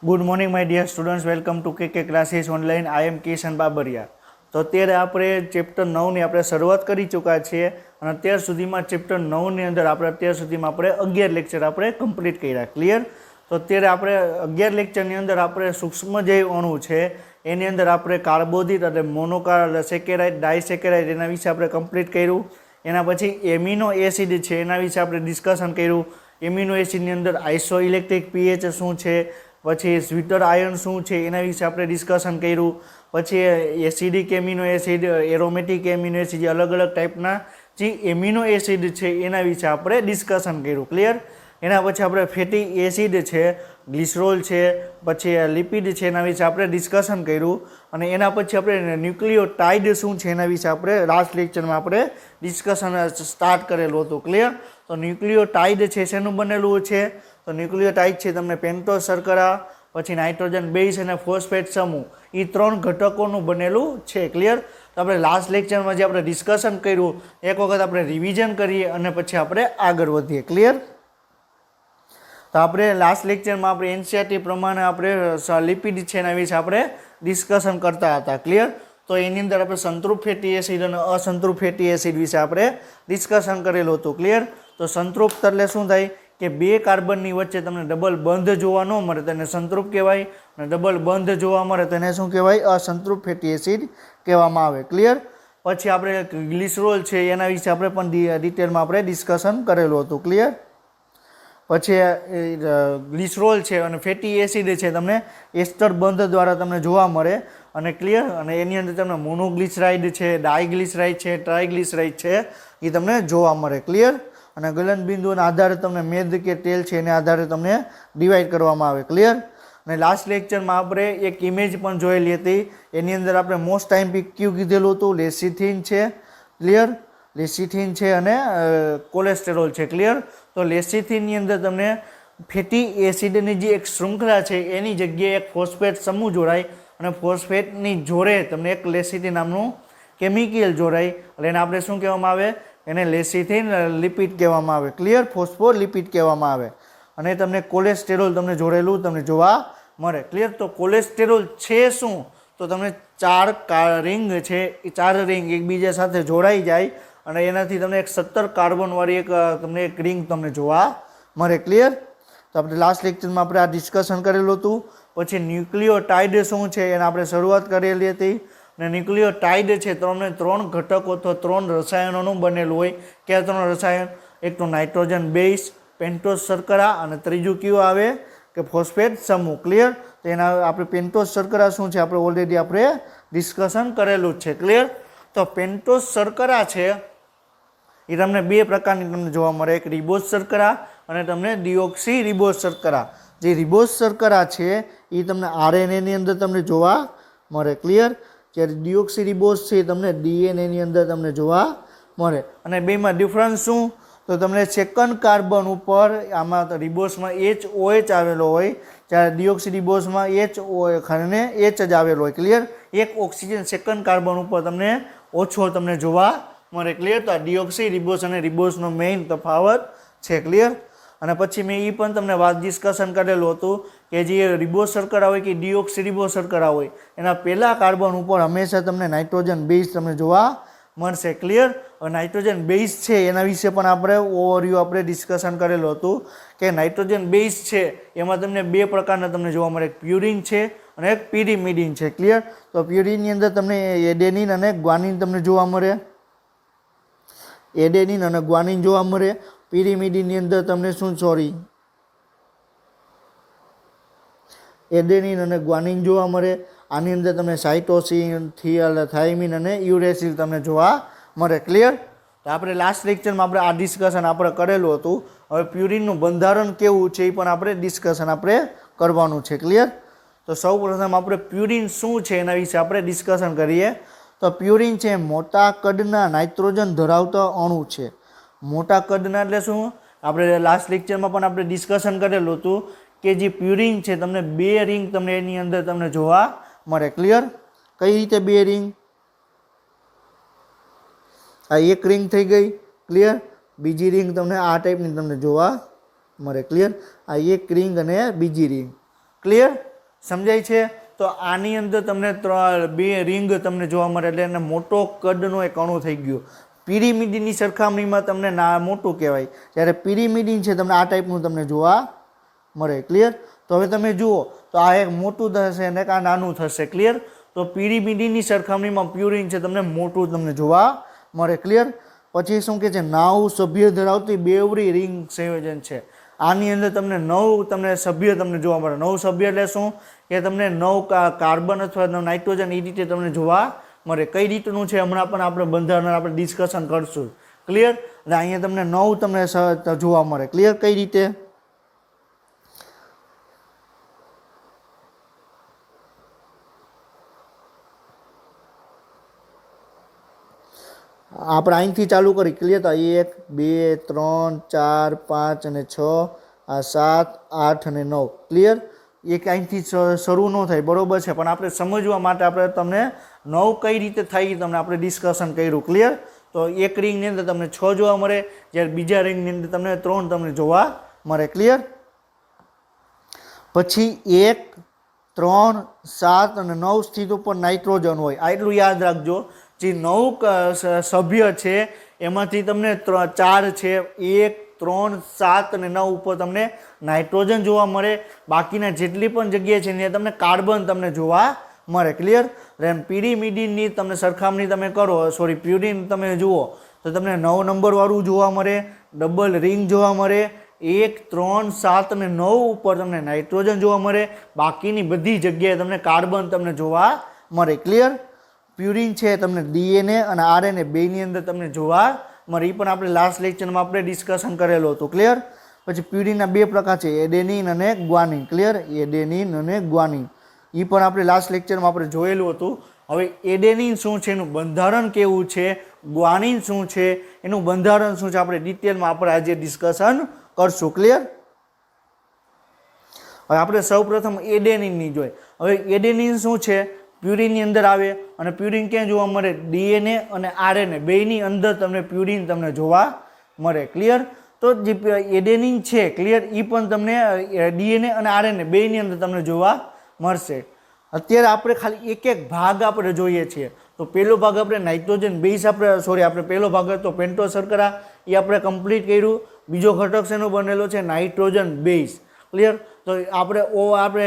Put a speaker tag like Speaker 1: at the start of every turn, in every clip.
Speaker 1: Good morning my dear students, welcome to K classes online. I am Kishan Babariya. તો અત્યારે આપણે chapter 9ની આપણે શરૂઆત કરી ચૂક્યા છીએ અને અત્યાર સુધીમાં ચેપ્ટર 9ની અંદર અત્યાર સુધીમાં 11 લેક્ચર આપણે કમ્પ્લીટ કર્યા. ક્લિયર? તો અત્યારે આપણે 11 લેક્ચરની અંદર આપણે સૂક્ષ્મજૈવ અણુ છે એની અંદર આપણે કાર્બોદિત એટલે મોનોકાર સેકેરાઇડ, ડાયસેકેરાઇડ એના વિશે આપણે કમ્પ્લીટ કર્યું. એના પછી એમિનો એસિડ છે એના વિશે આપણે ડિસ્કશન કર્યું. એમિનો એસિડની અંદર આઇસો ઇલેક્ટ્રિક પીએચ શું છે, પછી સ્વીટર આયન શું છે એના વિશે આપણે ડિસ્કશન કર્યું. પછી acidic amino acid, aromatic amino acid, અલગ અલગ ટાઈપના જે એમિનો એસિડ છે એના વિશે આપણે ડિસ્કશન કર્યું. ક્લિયર? એના પછી આપણે ફેટી એસિડ છે, ગ્લિસરોલ છે, પછી લિપિડ છે એના વિશે આપણે ડિસ્કશન કર્યું. અને એના પછી આપણે ન્યુક્લિયોટાઇડ શું છે એના વિશે આપણે લાસ્ટ લેક્ચરમાં આપણે ડિસ્કશન સ્ટાર્ટ કરેલું હતું. ક્લિયર? તો ન્યુક્લિયોટાઇડ છે શેનું બનેલું છે? તો ન્યુક્લિયોટાઇડ છે તમને પેન્ટોઝ શર્કરા, પછી નાઇટ્રોજન બેઝ અને ફોસ્ફેટ સમૂહ, એ 3 ઘટકોનું બનેલું છે. ક્લિયર? તો આપણે લાસ્ટ લેક્ચરમાં જે આપણે ડિસ્કશન કર્યું એક વખત આપણે રિવિઝન કરીએ અને પછી આપણે આગળ વધીએ. ક્લિયર? તો આપણે લાસ્ટ લેક્ચરમાં આપણે એનસીઆરટી પ્રમાણે આપણે લિપિડ છે એના વિશે આપણે ડિસ્કશન કરતા હતા. ક્લિયર? તો એની અંદર આપણે સંતૃપ્ત ફેટી એસિડ અને અસંતૃપ્ત ફેટી એસિડ વિશે આપણે ડિસ્કશન કરેલું હતું. ક્લિયર? તો સંતૃપ્ત એટલે શું થાય કે 2 કાર્બનની વચ્ચે તમને ડબલ બંધ જોવા ન મળે તેને સંતૃપ્ત કહેવાય, અને ડબલ બંધ જોવા મળે તેને શું કહેવાય? અસંતૃપ્ત ફેટી એસિડ કહેવામાં આવે. ક્લિયર? પછી આપણે ગ્લિસરોલ છે એના વિશે આપણે પણ ડિટેલમાં આપણે ડિસ્કશન કરેલું હતું. ક્લિયર? પછી ગ્લિસરોલ છે અને ફેટી એસિડ છે તમને એસ્ટર બંધ દ્વારા તમને જોવા મળે. અને ક્લિયર? અને એની અંદર તમને મોનોગ્લિસરાઇડ છે, ડાયગ્લિસરાઇડ છે, ટ્રાયગ્લિસરાઇડ છે એ તમને જોવા મળે. ક્લિયર? અને ગલનબિંદુના આધારે તમને મેદ કે તેલ છે એના આધારે તમને ડિવાઈડ કરવામાં આવે. ક્લિયર? અને લાસ્ટ લેક્ચરમાં આપણે એક ઇમેજ પણ જોયેલી હતી. એની અંદર આપણે મોસ્ટ ટાઈમ ક્યુ કીધેલું હતું લેસિથિન છે. ક્લિયર? લેસિથિન છે અને કોલેસ્ટેરોલ છે. ક્લિયર? તો લેસિથિનની અંદર તમને ફેટી એસિડની જે એક શૃંખલા છે એની જગ્યાએ એક ફોસ્ફેટ સમૂહ જોડાય અને ફોસ્ફેટની જોડે તમને એક લેસિથિન નામનું કેમિકલ જોડાય એટલે એને આપણે શું કહેવામાં આવે? એને લેસિથિન લિપિડ કહેવામાં આવે. ક્લિયર? ફોસ્ફોલિપિડ કહેવામાં આવે. અને તમને કોલેસ્ટેરોલ તમને જોડેલું તમને જોવા મળે. ક્લિયર? તો કોલેસ્ટેરોલ છે શું? તો તમને 4 રિંગ છે એ 4 રિંગ એકબીજા સાથે જોડાઈ જાય અને એનાથી તમને એક 17 કાર્બનવાળી એક રિંગ તમને જોવા મળે. ક્લિયર? તો આપણે લાસ્ટ લેક્ચરમાં આપણે આ ડિસ્કશન કરેલું હતું. પછી ન્યુક્લિયોટાઇડ શું છે એને આપણે શરૂઆત કરેલી હતી. અને ન્યુક્લિયોટાઇડ છે તમને 3 ઘટકો અથવા 3 રસાયણોનું બનેલું હોય. કયા 3 રસાયણ? એક તો નાઇટ્રોજન બેઝ, પેન્ટોઝ શર્કરા અને ત્રીજું કયું આવે કે ફોસ્ફેટ સમૂહ. ક્લિયર? તો એના આપણે પેન્ટોઝ શર્કરા શું છે આપણે ઓલરેડી આપણે ડિસ્કશન કરેલું જ છે. ક્લિયર? તો પેન્ટોઝ શર્કરા છે એ તમને 2 પ્રકારની તમને જોવા મળે. એક રિબોઝ શર્કરા અને તમને ડિઓક્સી રિબોઝ શર્કરા. જે રિબોઝ શર્કરા છે એ તમને આરએનએની અંદર તમને જોવા મળે. ક્લિયર? જ્યારે ડિઓક્સી રિબોઝ છે એ તમને ડીએનએની અંદર તમને જોવા મળે. અને બેમાં ડિફરન્સ શું? તો તમને સેકન્ડ કાર્બન ઉપર આમાં રિબોઝમાં HOH આવેલો હોય, જ્યારે ડિઓક્સી રિબોઝમાં HO અને H જ આવેલો હોય. ક્લિયર? એક ઓક્સિજન સેકન્ડ કાર્બન ઉપર તમને ઓછો તમને જોવા મળે. ક્લિયર? તો આ ડિઓક્સી રિબોઝ અને રિબોઝનો મેઇન તફાવત છે. ક્લિયર? અને પછી મેં એ પણ તમને વાત ડિસ્કશન કરેલું હતું કે જે રિબોઝ શર્કરા હોય કે ડિઓક્સી રિબોઝ શર્કરા હોય એના પહેલા કાર્બન ઉપર હંમેશા તમને નાઇટ્રોજન બેઝ તમને જોવા મળશે. ક્લિયર? નાઇટ્રોજન બેઝ છે એના વિશે પણ આપણે ઓવરવ્યૂ આપણે ડિસ્કશન કરેલું હતું કે નાઇટ્રોજન બેઝ છે એમાં તમને 2 પ્રકારના તમને જોવા મળે. એક પ્યુરિન છે અને એક પિરિમિડિન છે. ક્લિયર? તો પ્યુરિનની અંદર તમને એડેનિન અને ગ્વાનિન તમને જોવા મળે. એડેનિન અને ગ્વાનિન જોવા મળે. પિરિમિડિનની અંદર તમને એડેનિન અને ગ્વાનિન જોવા મળે. આની અંદર તમને સાઇટોસિન, થાઇમિન અને યુરેસિલ તમને જોવા મળે. ક્લિયર? તો આપણે લાસ્ટ લેક્ચરમાં આપણે આ ડિસ્કશન આપણે કરેલું હતું. હવે પ્યુરિનનું બંધારણ કેવું છે એ પણ આપણે ડિસ્કશન આપણે કરવાનું છે. ક્લિયર? તો સૌપ્રથમ આપણે પ્યુરિન શું છે એના વિશે આપણે ડિસ્કશન કરીએ. તો પ્યુરિન છે મોટા કદના નાઇટ્રોજન ધરાવતા અણુ છે. મોટા કદના એટલે શું? આપણે લાસ્ટ લેક્ચરમાં પણ આપણે ડિસ્કશન કરેલું હતું કે જે પ્યુરિન છે તમને 2 રિંગ તમને એની અંદર તમને જોવા મળે. ક્લિયર? કઈ રીતે 2 રિંગ? આ એક રિંગ થઈ ગઈ. ક્લિયર? બીજી રિંગ તમને આ ટાઈપની તમને જોવા મળે. ક્લિયર? આ એક રિંગ અને બીજી રિંગ. ક્લિયર? સમજાય છે? તો આની અંદર તમને બે રિંગ તમને જોવા મળે એટલે એને મોટો કદનો એક અણુ થઈ ગયો. પિરિમિડિનની સરખામણીમાં તમને મોટું કહેવાય, જ્યારે પિરિમિડિન છે તમને આ ટાઈપનું તમને જોવા મળે. ક્લિયર? તો હવે તમે જુઓ તો આ એક મોટું થશે અને આ નાનું થશે. ક્લિયર? તો પિરિમિડિનની સરખામણીમાં પ્યુરિન છે તમને મોટું તમને જોવા મળે. ક્લિયર? પછી શું કે છે, 9 સભ્ય ધરાવતી બેવડી રિંગ સંયોજન છે. આની અંદર તમને 9 તમને સભ્ય તમને જોવા મળે. 9 સભ્ય એટલે શું કે તમને 9 કાર્બન અથવા નાઇટ્રોજન એ રીતે તમને જોવા મળે. કઈ રીતનું છે હમણાં પણ આપણે બંધારણ આપણે ડિસ્કશન કરશું. ક્લિયર? એટલે અહીંયા તમને 9 તમને જોવા મળે. ક્લિયર? કઈ રીતે? આપણે અહીંથી ચાલુ કરી. ક્લિયર? તો 1 2 3 4 5 અને 6 આ 7 8 અને 9. ક્લિયર? એક અહીંથી શરૂ ન થાય, બરોબર છે, પણ આપણે સમજવા માટે આપણે તમને 9 કઈ રીતે થાય તમને આપણે ડિસ્કશન કર્યું. ક્લિયર? તો એક રિંગની અંદર તમને 6 જોવા મળે, જ્યારે બીજા રિંગની અંદર તમને 3 તમને જોવા મળે. ક્લિયર? પછી 1 3 7 અને 9 સ્થિત ઉપર નાઇટ્રોજન હોય. આ એટલું યાદ રાખજો. જે 9 સભ્ય છે એમાંથી તમને 4 છે, 1 3 7 અને 9 ઉપર તમને નાઇટ્રોજન જોવા મળે. બાકીના જેટલી પણ જગ્યાએ છે ત્યાં તમને કાર્બન તમને જોવા મળે. ક્લિયર? પિરિમિડિનની તમને સરખામણી તમે કરો, પ્યુરિન તમે જુઓ તો તમને 9 નંબર વાળું જોવા મળે, ડબલ રિંગ જોવા મળે, 1 3 7 અને 9 ઉપર તમને નાઇટ્રોજન જોવા મળે. બાકીની બધી જગ્યાએ તમને કાર્બન તમને જોવા મળે. ક્લિયર? પ્યુરિન છે તમને ડીએનએ અને આરએનએ બેની અંદર તમને જોવા મળે. એ પણ આપણે લાસ્ટ લેક્ચરમાં આપણે ડિસ્કશન કરેલું હતું. ક્લિયર? પછી પ્યુરિનના 2 પ્રકાર છે, એડેનિન અને ગ્વાનિન. ક્લિયર? એડેનિન અને ગ્વાનિન એ પણ આપણે લાસ્ટ લેક્ચરમાં આપણે જોયેલું હતું. હવે એડેનિન શું છે, એનું બંધારણ કેવું છે, ગ્વાનિન શું છે, એનું બંધારણ શું છે, આપણે ડિટેલમાં આપણે આજે ડિસ્કશન કરશું. ક્લિયર? હવે આપણે સૌપ્રથમ એડેનિનની જોઈએ. હવે એડેનિન શું છે, પ્યુરિનની અંદર આવે અને પ્યુરિન ક્યાં જોવા મળે? ડીએનએ અને આરએનએ બેની અંદર તમને પ્યુરિન તમને જોવા મળે. ક્લિયર? તો જે એડેનિન છે, ક્લિયર, એ પણ તમને ડીએનએ અને આરએનએ બેની અંદર તમને જોવા મળશે. અત્યારે આપણે ખાલી એક ભાગ આપણે જોઈએ છીએ. તો પહેલો ભાગ આપણે નાઇટ્રોજન બેઝ આપણે પહેલો ભાગ હતો પેન્ટોસ શર્કરા, એ આપણે કમ્પ્લીટ કર્યું. બીજો ઘટક શેનો બનેલો છે? Nitrogen base. ક્લિયર? તો આપણે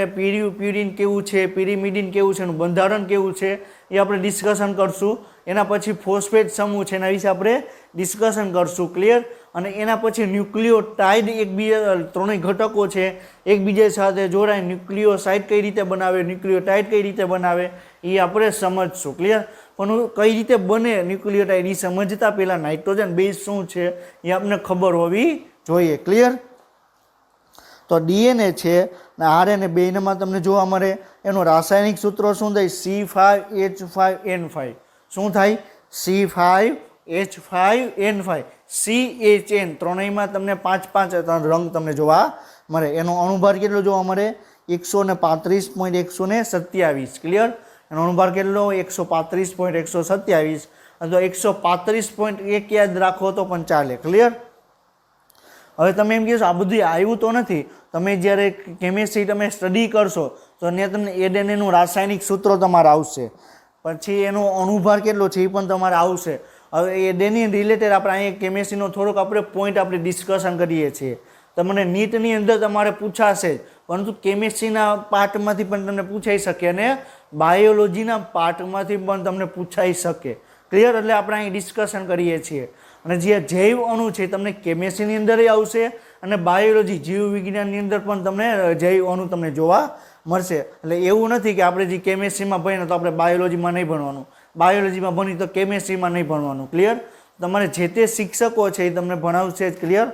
Speaker 1: પ્યુરિન કેવું છે, પિરિમિડિન કેવું છે, એનું બંધારણ કેવું છે એ આપણે ડિસ્કશન કરશું. એના પછી ફોસ્ફેટ સમૂહ છે એના વિશે આપણે ડિસ્કશન કરશું. ક્લિયર? અને એના પછી ન્યુક્લિયોટાઇડ એકબીજા ત્રણેય ઘટકો છે એકબીજા સાથે જોડાય ન્યુક્લિયોસાઇડ કઈ રીતે બનાવે, ન્યુક્લિયોટાઇડ કઈ રીતે બનાવે એ આપણે સમજશું. ક્લિયર? પણ કઈ રીતે બને ન્યુક્લિયોટાઇડ એ સમજતા પહેલાં નાઇટ્રોજન બેઝ શું છે એ આપણને ખબર હોવી જોઈએ. ક્લિયર? તો ડીએનએ છે ને આરએનએ બેનમાં તમને જોવા મળે. એનું રાસાયણિક સૂત્ર શું થાય? C5H5N5. શું થાય? C5H5N5. CHN ત્રણેયમાં તમને 5 રંગ તમને જોવા મળે. એનો અણુભાર કેટલો જોવા મળે? 135.127. ક્લિયર? એનો અણુભાર કેટલો? 135.127 અથવા 135.1 યાદ રાખો તો પણ ચાલે. ક્લિયર? હવે તમે એમ કહેશો આ બધું આવ્યું તો નથી. તમે જ્યારે કેમિસ્ટ્રી તમે સ્ટડી કરશો તો ત્યાં તમને એડેનનું રાસાયણિક સૂત્રો તમારે આવશે, પછી એનો અણુભાર કેટલો છે એ પણ તમારે આવશે. હવે એડેનિન રિલેટેડ આપણે અહીંયા કેમિસ્ટ્રીનો થોડોક આપણે પોઈન્ટ આપણે ડિસ્કશન કરીએ છીએ. તમને નીટની અંદર તમારે પૂછાશે જ, પરંતુ કેમિસ્ટ્રીના પાર્ટમાંથી પણ તમને પૂછાઈ શકે અને બાયોલોજીના પાર્ટમાંથી પણ તમને પૂછાઈ શકે. ક્લિયર? એટલે આપણે અહીં ડિસ્કશન કરીએ છીએ. અને જે જૈવ અણુ છે તમને કેમિસ્ટ્રીની અંદર આવશે અને બાયોલોજી જીવ વિજ્ઞાનની અંદર પણ તમને જૈવ અણુ તમને જોવા મળશે. એટલે એવું નથી કે આપણે જે કેમિસ્ટ્રીમાં ભણીએ તો આપણે બાયોલોજીમાં નહીં ભણવાનું, બાયોલોજીમાં ભણી તો કેમિસ્ટ્રીમાં નહીં ભણવાનું. ક્લિયર? તમારે જે તે શિક્ષકો છે એ તમને ભણાવશે જ. ક્લિયર?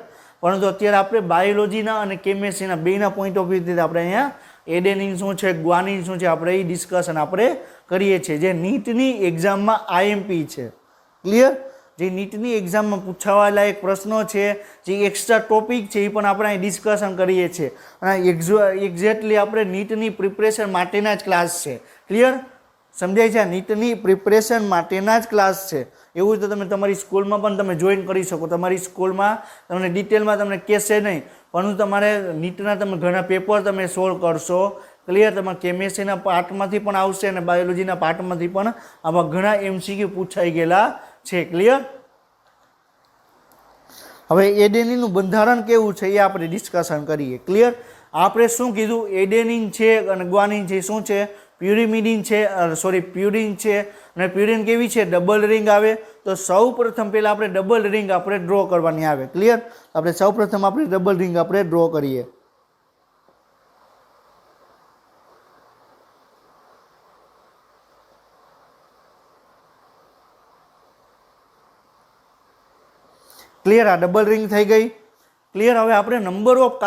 Speaker 1: પરંતુ અત્યારે આપણે બાયોલોજીના અને કેમિસ્ટ્રીના બેના પોઈન્ટ ઓફ વ્યૂથી આપણે અહીંયા એડેનિન શું છે, ગ્વાનિન શું છે, આપણે એ ડિસ્કશન આપણે કરીએ છીએ, જે નીટની એક્ઝામમાં આઈએમપી છે. ક્લિયર? જે નીટની એક્ઝામમાં પૂછાવાયેલા એક પ્રશ્નો છે, જે એક્સ્ટ્રા ટોપિક છે એ પણ આપણે અહીં ડિસ્કશન કરીએ છીએ. અને એક્ઝેક્ટલી આપણે નીટની પ્રિપરેશન માટેના જ ક્લાસ છે. ક્લિયર? સમજાય છે? નીટની પ્રિપરેશન માટેના જ ક્લાસ છે. એવું તો તમે તમારી સ્કૂલમાં પણ તમે જોઈન કરી શકો. તમારી સ્કૂલમાં તમને ડિટેલમાં તમને કહેશે નહીં, પરંતુ તમારે નીટના તમે ઘણા પેપર તમે સોલ્વ કરશો, ક્લિયર? તમારે કેમેસ્ટ્રીના પાર્ટમાંથી પણ આવશે અને બાયોલોજીના પાર્ટમાંથી પણ આવા ઘણા MCQ પૂછાઈ ગયેલા છે. ક્લિયર? હવે એડેનિનનું બંધારણ કેવું છે એ આપણે ડિસ્કશન કરીએ. ક્લિયર? આપણે શું કીધું? એડેનિન છે અને ગ્વાનિન છે શું છે? પ્યુરિમિડિન છે, પ્યુરિન છે. અને પ્યુરિન કેવી છે? ડબલ રિંગ આવે. તો સૌ પ્રથમ પહેલાં આપણે ડબલ રિંગ આપણે ડ્રો કરવાની આવે. ક્લિયર? આપણે સૌ પ્રથમ આપણે ડબલ રિંગ આપણે ડ્રો કરીએ. ક્લિયર? આ ડબલ રિંગ થઈ ગઈ. ક્લિયર? હવે આપણે નંબર ઓફ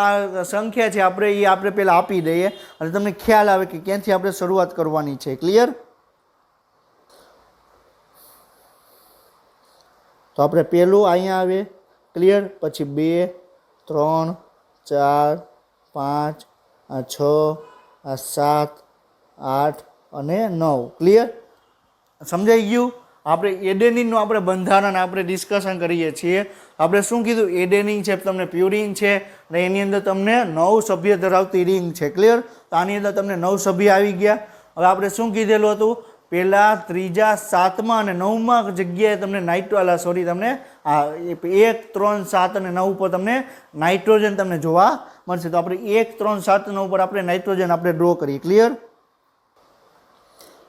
Speaker 1: સંખ્યા છે આપણે એ આપણે પહેલાં આપી દઈએ અને તમને ખ્યાલ આવે કે ક્યાંથી આપણે શરૂઆત કરવાની છે. ક્લિયર? તો આપણે પહેલું અહીંયા આવે. ક્લિયર? પછી 2, 3, 4, 5, 6, 7, 8 અને 9. ક્લિયર? સમજાઈ ગયું? આપણે એડેનિનનું આપણે બંધારણ આપણે ડિસ્કશન કરીએ છીએ. આપણે શું કીધું? એડેનિન છે, તમને પ્યુરિન છે અને એની અંદર તમને 9 સભ્ય ધરાવતી રિંગ છે. ક્લિયર? તો આની અંદર તમને 9 સભ્ય આવી ગયા. હવે આપણે શું કીધેલું હતું? પહેલા, ત્રીજા, 7મા અને 9મા જગ્યાએ તમને તમને 1, 3, 7 અને 9 ઉપર તમને નાઇટ્રોજન તમને જોવા મળશે. તો આપણે 1, 3, 7, 9 ઉપર આપણે નાઇટ્રોજન આપણે ડ્રો કરીએ. ક્લિયર?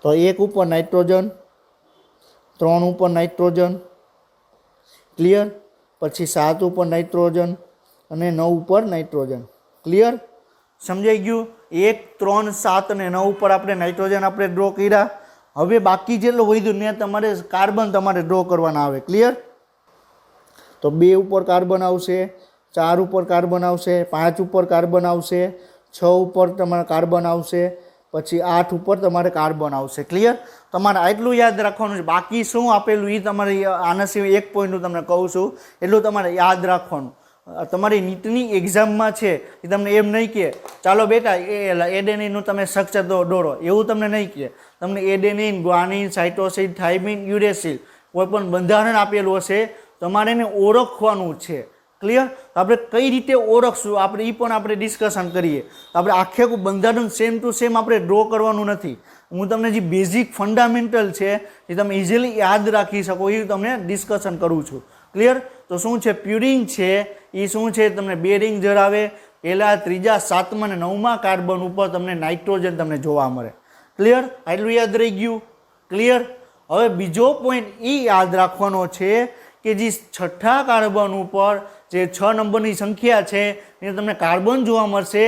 Speaker 1: તો 1 ઉપર નાઇટ્રોજન, 3 ઉપર નાઇટ્રોજન. ક્લિયર? પછી 7 ઉપર નાઇટ્રોજન અને 9 ઉપર નાઇટ્રોજન. ક્લિયર? સમજાઈ ગયું? 1, 3, 7 અને 9 ઉપર આપણે નાઇટ્રોજન આપણે ડ્રો કર્યા. હવે બાકી જેટલું વધ્યું ને તમારે કાર્બન તમારે ડ્રો કરવાના આવે. ક્લિયર? તો 2 ઉપર કાર્બન આવશે, 4 ઉપર કાર્બન આવશે, 5 ઉપર કાર્બન આવશે, 6 ઉપર તમારે કાર્બન આવશે, પછી 8 ઉપર તમારે કાર્બન આવશે. ક્લિયર? તમારે આટલું યાદ રાખવાનું છે. બાકી શું આપેલું એ તમારે આના સિવાય એક પોઈન્ટ હું તમને કહું છું, એટલું તમારે યાદ રાખવાનું. તમારી નીટની એક્ઝામમાં છે એ તમને એમ નહીં કહે ચાલો બેટા એડેનિનનું તમે સ્ટ્રક્ચર દોરો, એવું તમને નહીં કહે. તમને adenine, guanine, cytosine, thiamine, uracil કોઈ પણ બંધારણ આપેલું હશે, તમારે એને ઓળખવાનું છે. ક્લિયર? આપણે કઈ રીતે ઓળખશું આપણે એ પણ આપણે ડિસ્કશન કરીએ. આપણે આખે બંધારણ સેમ ટુ સેમ આપણે ડ્રો કરવાનું નથી. હું તમને જે બેઝિક ફંડામેન્ટલ છે એ તમે ઇઝીલી યાદ રાખી શકો એ તમને ડિસ્કશન કરું છું. ક્લિયર? તો શું છે? પ્યુરિન છે એ શું છે? તમને 2 રિંગ ધરાવે. પહેલા, ત્રીજા, 7મા અને 9મા કાર્બન ઉપર તમને નાઇટ્રોજન તમને જોવા મળે. ક્લિયર? આટલું યાદ રહી ગયું. ક્લિયર? હવે બીજો પોઈન્ટ એ યાદ રાખવાનો છે કે જે 6થા કાર્બન ઉપર જે 6 નંબરની સંખ્યા છે એ તમને કાર્બન જોવા મળશે,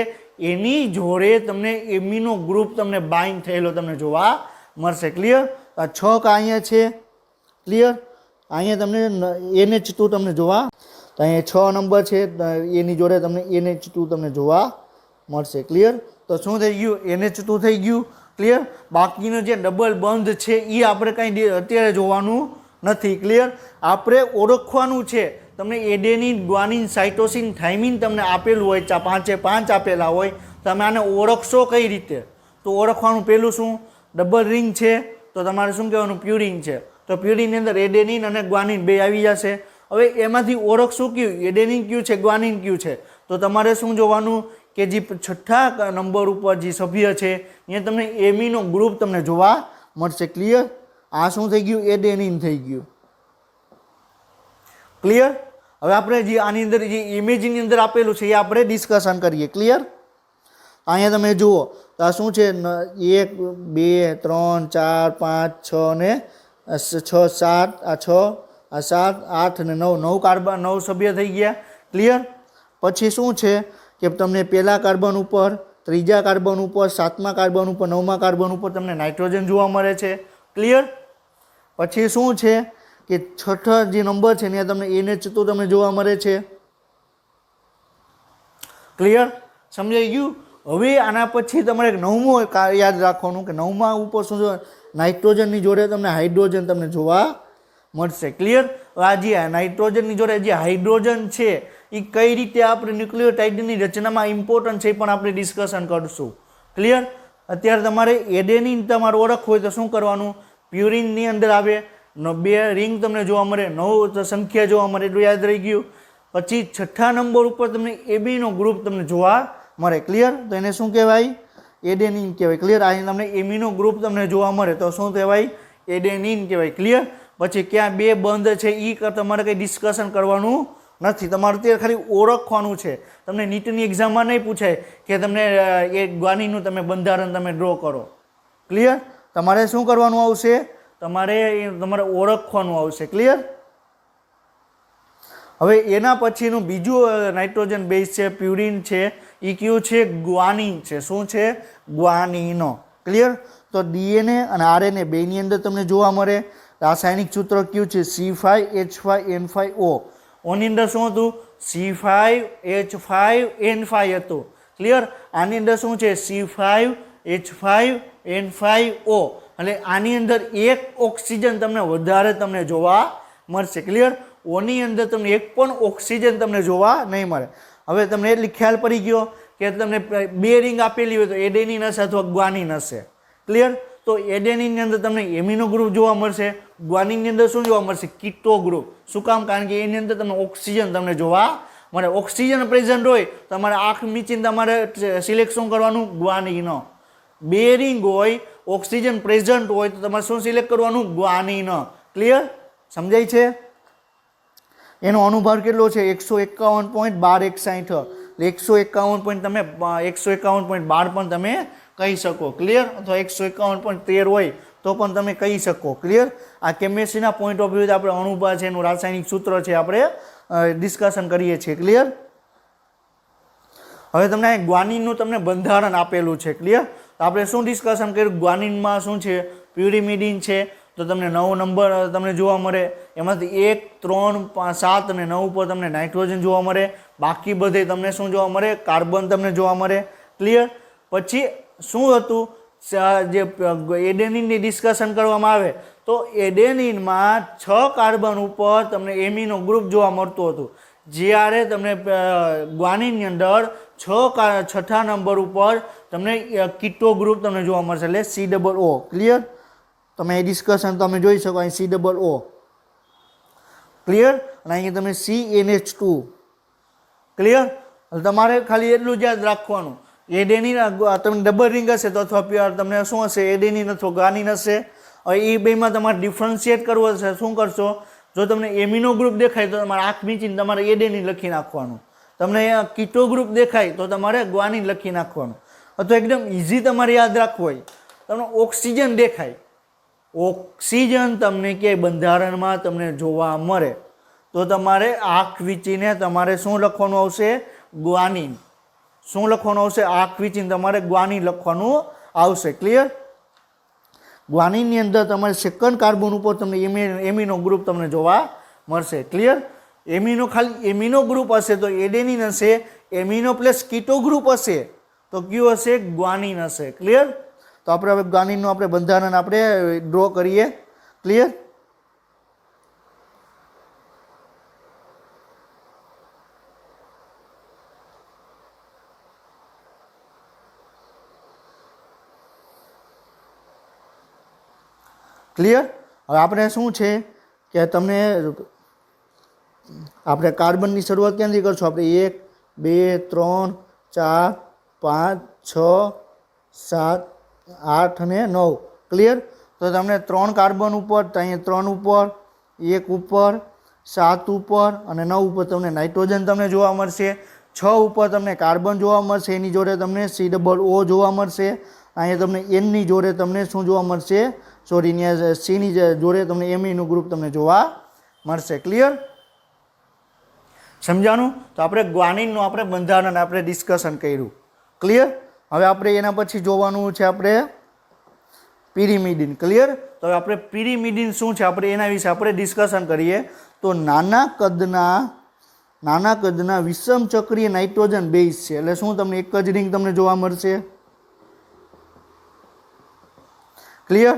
Speaker 1: એની જોડે તમને એમિનો ગ્રુપ તમને બાઇન્ડ થયેલો તમને જોવા મળશે. ક્લિયર? આ 6 અહીંયા છે. ક્લિયર? અહીંયા તમને NH2 તમને જોવા, તો અહીંયા 6 નંબર છે એની જોડે તમને NH2 તમને જોવા મળશે. ક્લિયર? તો શું થઈ ગયું? NH2 થઈ ગયું. ક્લિયર? બાકીનો જે ડબલ બંધ છે એ આપણે કંઈ અત્યારે જોવાનું નથી. ક્લિયર? આપણે ઓળખવાનું છે. તમને એડેનિન, ગ્વાનિન, સાઇટોસિન, થાઇમિન તમને આપેલું હોય, 5 આપેલા હોય, તમે આને ઓળખશો કઈ રીતે? તો ઓળખવાનું પહેલું શું? ડબલ રિંગ છે તો તમારે શું કહેવાનું? પ્યુરિન છે. તો પ્યુરિનની અંદર એડેનિન અને ગ્વાનિન 2 આવી જશે. હવે એમાંથી ઓળખશું કયું? એડેનિન કયું છે, ગ્વાનિન કયું છે? તો તમારે શું જોવાનું કે જે 6થા નંબર ઉપર જે સભ્ય છે અહીંયા તમને એમિનો ગ્રુપ તમને જોવા મળશે. ક્લિયર? આ શું થઈ ગયું? એડેનિન થઈ ગયું. ક્લિયર? હવે આપણે જે આની અંદર જે ઇમેજની અંદર આપેલું છે એ આપણે ડિસ્કશન કરીએ. ક્લિયર? અહીંયા તમે જુઓ તો આ શું છે? 1, 2, 3, 4, 5, 6 ને 6, 7, આ 6, આ 7, 8 અને 9 કાર્બન 9 સભ્ય થઈ ગયા. ક્લિયર? પછી શું છે કે તમને પહેલા કાર્બન ઉપર, ત્રીજા કાર્બન ઉપર, 7મા કાર્બન ઉપર, 9મા કાર્બન ઉપર તમને નાઇટ્રોજન જોવા મળે છે. ક્લિયર? પછી શું છે કે 6થા જે નંબર છે ત્યાં તમને NH2 તમને જોવા મળે છે. ક્લિયર? સમજાઈ ગયું? હવે આના પછી તમારે 9મો યાદ રાખવાનું કે 9મા ઉપર શું છે? નાઇટ્રોજનની જોડે તમને હાઇડ્રોજન તમને જોવા મળશે. ક્લિયર? આ જે નાઇટ્રોજનની જોડે જે હાઇડ્રોજન છે એ કઈ રીતે આપણે ન્યુક્લિયોટાઇડની રચનામાં ઇમ્પોર્ટન્ટ છે એ પણ આપણે ડિસ્કશન કરશું. ક્લિયર? અત્યારે તમારે એડેનિન તમારે ઓળખવું હોય તો શું કરવાનું? પ્યુરિનની અંદર આવે 2 રિંગ તમને જોવા મળે, 9 સંખ્યા જોવા મળે, એટલું યાદ રહી ગયું. પછી 6થા નંબર ઉપર તમને એબીનો ગ્રુપ તમને જોવા મળે. ક્લિયર? તો એને શું કહેવાય? એડેનિન કહેવાય. ક્લિયર? અહીં તમને એમિનો ગ્રુપ તમને જોવા મળે તો શું કહેવાય? એડેનિન કહેવાય. ક્લિયર? પછી ક્યાં બે બંધ છે એ તમારે કંઈ ડિસ્કશન કરવાનું નથી, તમારે તે ખાલી ઓળખવાનું છે. તમને નીટની એક્ઝામમાં નહીં પૂછાય કે તમને એ ગ્વાનિનનું તમે બંધારણ તમે ડ્રો કરો. ક્લિયર? તમારે શું કરવાનું આવશે? તમારે ઓળખવાનું આવશે. ક્લિયર? હવે એના પછીનું બીજું નાઇટ્રોજન બેઝ છે પ્યુરિન છે, એ કયું છે? ગ્વાનિન છે. શું છે? ગ્વાનિનો. ક્લિયર? તો ડીએનએ અને આરએનએ બેની અંદર તમને જોવા મળે. રાસાયણિક સૂત્ર કયું છે? C5H5N5O. ઓની અંદર શું હતું? C5H5N5 હતું. ક્લિયર? આની અંદર શું છે? C5H5N5O. એટલે આની અંદર એક ઓક્સિજન તમને વધારે તમને જોવા મળશે. ક્લિયર? ઓની અંદર તમને એક પણ ઓક્સિજન તમને જોવા નહીં મળે. હવે તમને એટલી ખ્યાલ પડી ગયો કે તમને બે રિંગ આપેલી હોય તો એડેનિન હશે અથવા ગ્વાનિન હશે. ક્લિયર? તો એડેનિનની અંદર તમને એમિનો ગ્રુપ જોવા મળશે, ગ્વાનિનની અંદર શું જોવા મળશે? કીટો ગ્રુપ. શું કામ? કારણ કે એની અંદર તમને ઓક્સિજન તમને જોવા મળે. ઓક્સિજન પ્રેઝન્ટ હોય તમારે આંખ મીચીને તમારે સિલેક્ટ શું કરવાનું? ગ્વાનિનો. બે રિંગ હોય, ઓક્સિજન પ્રેઝન્ટ હોય તો તમારે શું સિલેક્ટ કરવાનું? ગ્વાનિનો. ક્લિયર? સમજાય છે? એનો અનુભાર કેટલો છે? 151.1261. 151 તમે 151.12 પણ તમે કહી શકો. ક્લિયર? અથવા 151.13 હોય તો પણ તમે કહી શકો. ક્લિયર? આ કેમેસ્ટ્રીના પોઈન્ટ ઓફ વ્યૂથી આપણે અણુભાર છે, એનું રાસાયણિક સૂત્ર છે, આપણે ડિસ્કશન કરીએ છીએ. ક્લિયર? હવે તમને ગ્વાનિનનું તમને બંધારણ આપેલું છે. ક્લિયર? તો આપણે શું ડિસ્કશન કર્યું? ગ્વાનિનમાં શું છે? પ્યુરિમિડિન છે, તો તમને 9 નંબર તમને જોવા મળે. એમાંથી 1, 3, 5, 7 અને 9 ઉપર તમને નાઇટ્રોજન જોવા મળે. બાકી બધે તમને શું જોવા મળે? કાર્બન તમને જોવા મળે. ક્લિયર? પછી શું હતું? જે એડેનિનની ડિસ્કશન કરવામાં આવે તો એડેનિનમાં 6 કાર્બન ઉપર તમને એમિનો ગ્રુપ જોવા મળતું હતું, જ્યારે તમને ગ્વાનિનની અંદર 6 નંબર ઉપર તમને કીટો ગ્રુપ તમને જોવા મળશે, એટલે COO. ક્લિયર? તમે એ ડિસ્કશન તમે જોઈ શકો. અહીં COO. ક્લિયર? અને અહીં તમે CnH2. ક્લિયર? તમારે ખાલી એટલું જ યાદ રાખવાનું, એડેનિન તમને ડબલ રિંગ હશે તો અથવા તમને શું હશે? એડેનિન અથવા ગ્વાનિન હશે. હવે એ બેમાં તમારે ડિફરન્શિએટ કરવો હશે. શું કરશો? જો તમને એમિનો ગ્રુપ દેખાય તો તમારે આંખ મીચીને તમારે એડેનિન લખી નાખવાનું. તમને કીટો ગ્રુપ દેખાય તો તમારે ગ્વાનિન લખી નાખવાનું. અથવા એકદમ ઇઝી તમારે યાદ રાખવું હોય, તમને ઓક્સિજન દેખાય, ઓક્સિજન તમને ક્યાંય બંધારણમાં તમને જોવા મળે તો તમારે આંખ વીંચીને તમારે શું લખવાનું આવશે? ગ્વાનિન. શું લખવાનું આવશે? આંખ વીંચીને તમારે ગ્વાનિન લખવાનું આવશે. ક્લિયર? ગ્વાનિનની અંદર તમારે સેકન્ડ કાર્બન ઉપર તમને એમિનો ગ્રુપ તમને જોવા મળશે. ક્લિયર? ખાલી એમિનો ગ્રુપ હશે તો એડેનિન હશે, એમિનો પ્લસ કીટો ગ્રુપ હશે તો કયું હશે? ગ્વાનિન હશે. ક્લિયર? તો આપણે હવે ગ્વાનિનનું આપણે બંધારણ આપણે ડ્રો કરીએ. ક્લિયર? ક્લિયર? હવે આપણે શું છે કે તમને આપણે કાર્બનની શરૂઆત ક્યાંથી કરશું? આપણે 1, 2, 3, 4, 5, 6, 7, 8 અને 9. ક્લિયર? તો તમને 3 કાર્બન ઉપર, અહીંયા 3 ઉપર, 1 ઉપર, 7 ઉપર અને 9 ઉપર તમને નાઇટ્રોજન તમને જોવા મળશે. 6 ઉપર તમને કાર્બન જોવા મળશે, એની જોડે તમને COO જોવા મળશે. અહીંયા તમને Nની જોડે તમને શું જોવા મળશે? સોરી, અહીંયા Cની જોડે તમને એમિનું ગ્રુપ તમને જોવા મળશે. ક્લિયર? સમજાણું? તો આપણે ગ્વાનિનનું આપણે બંધારણ આપણે ડિસ્કશન કર્યું. ક્લિયર? હવે આપણે એના પછી જોવાનું છે આપણે પિરિમિડિન. ક્લિયર? તો હવે આપણે પિરિમિડિન શું છે આપણે એના વિશે આપણે ડિસ્કશન કરીએ. તો નાના કદના વિષમ ચક્રીય નાઇટ્રોજન બેઝ છે. એટલે શું? તમને એક જ રિંગ તમને જોવા મળશે. ક્લિયર?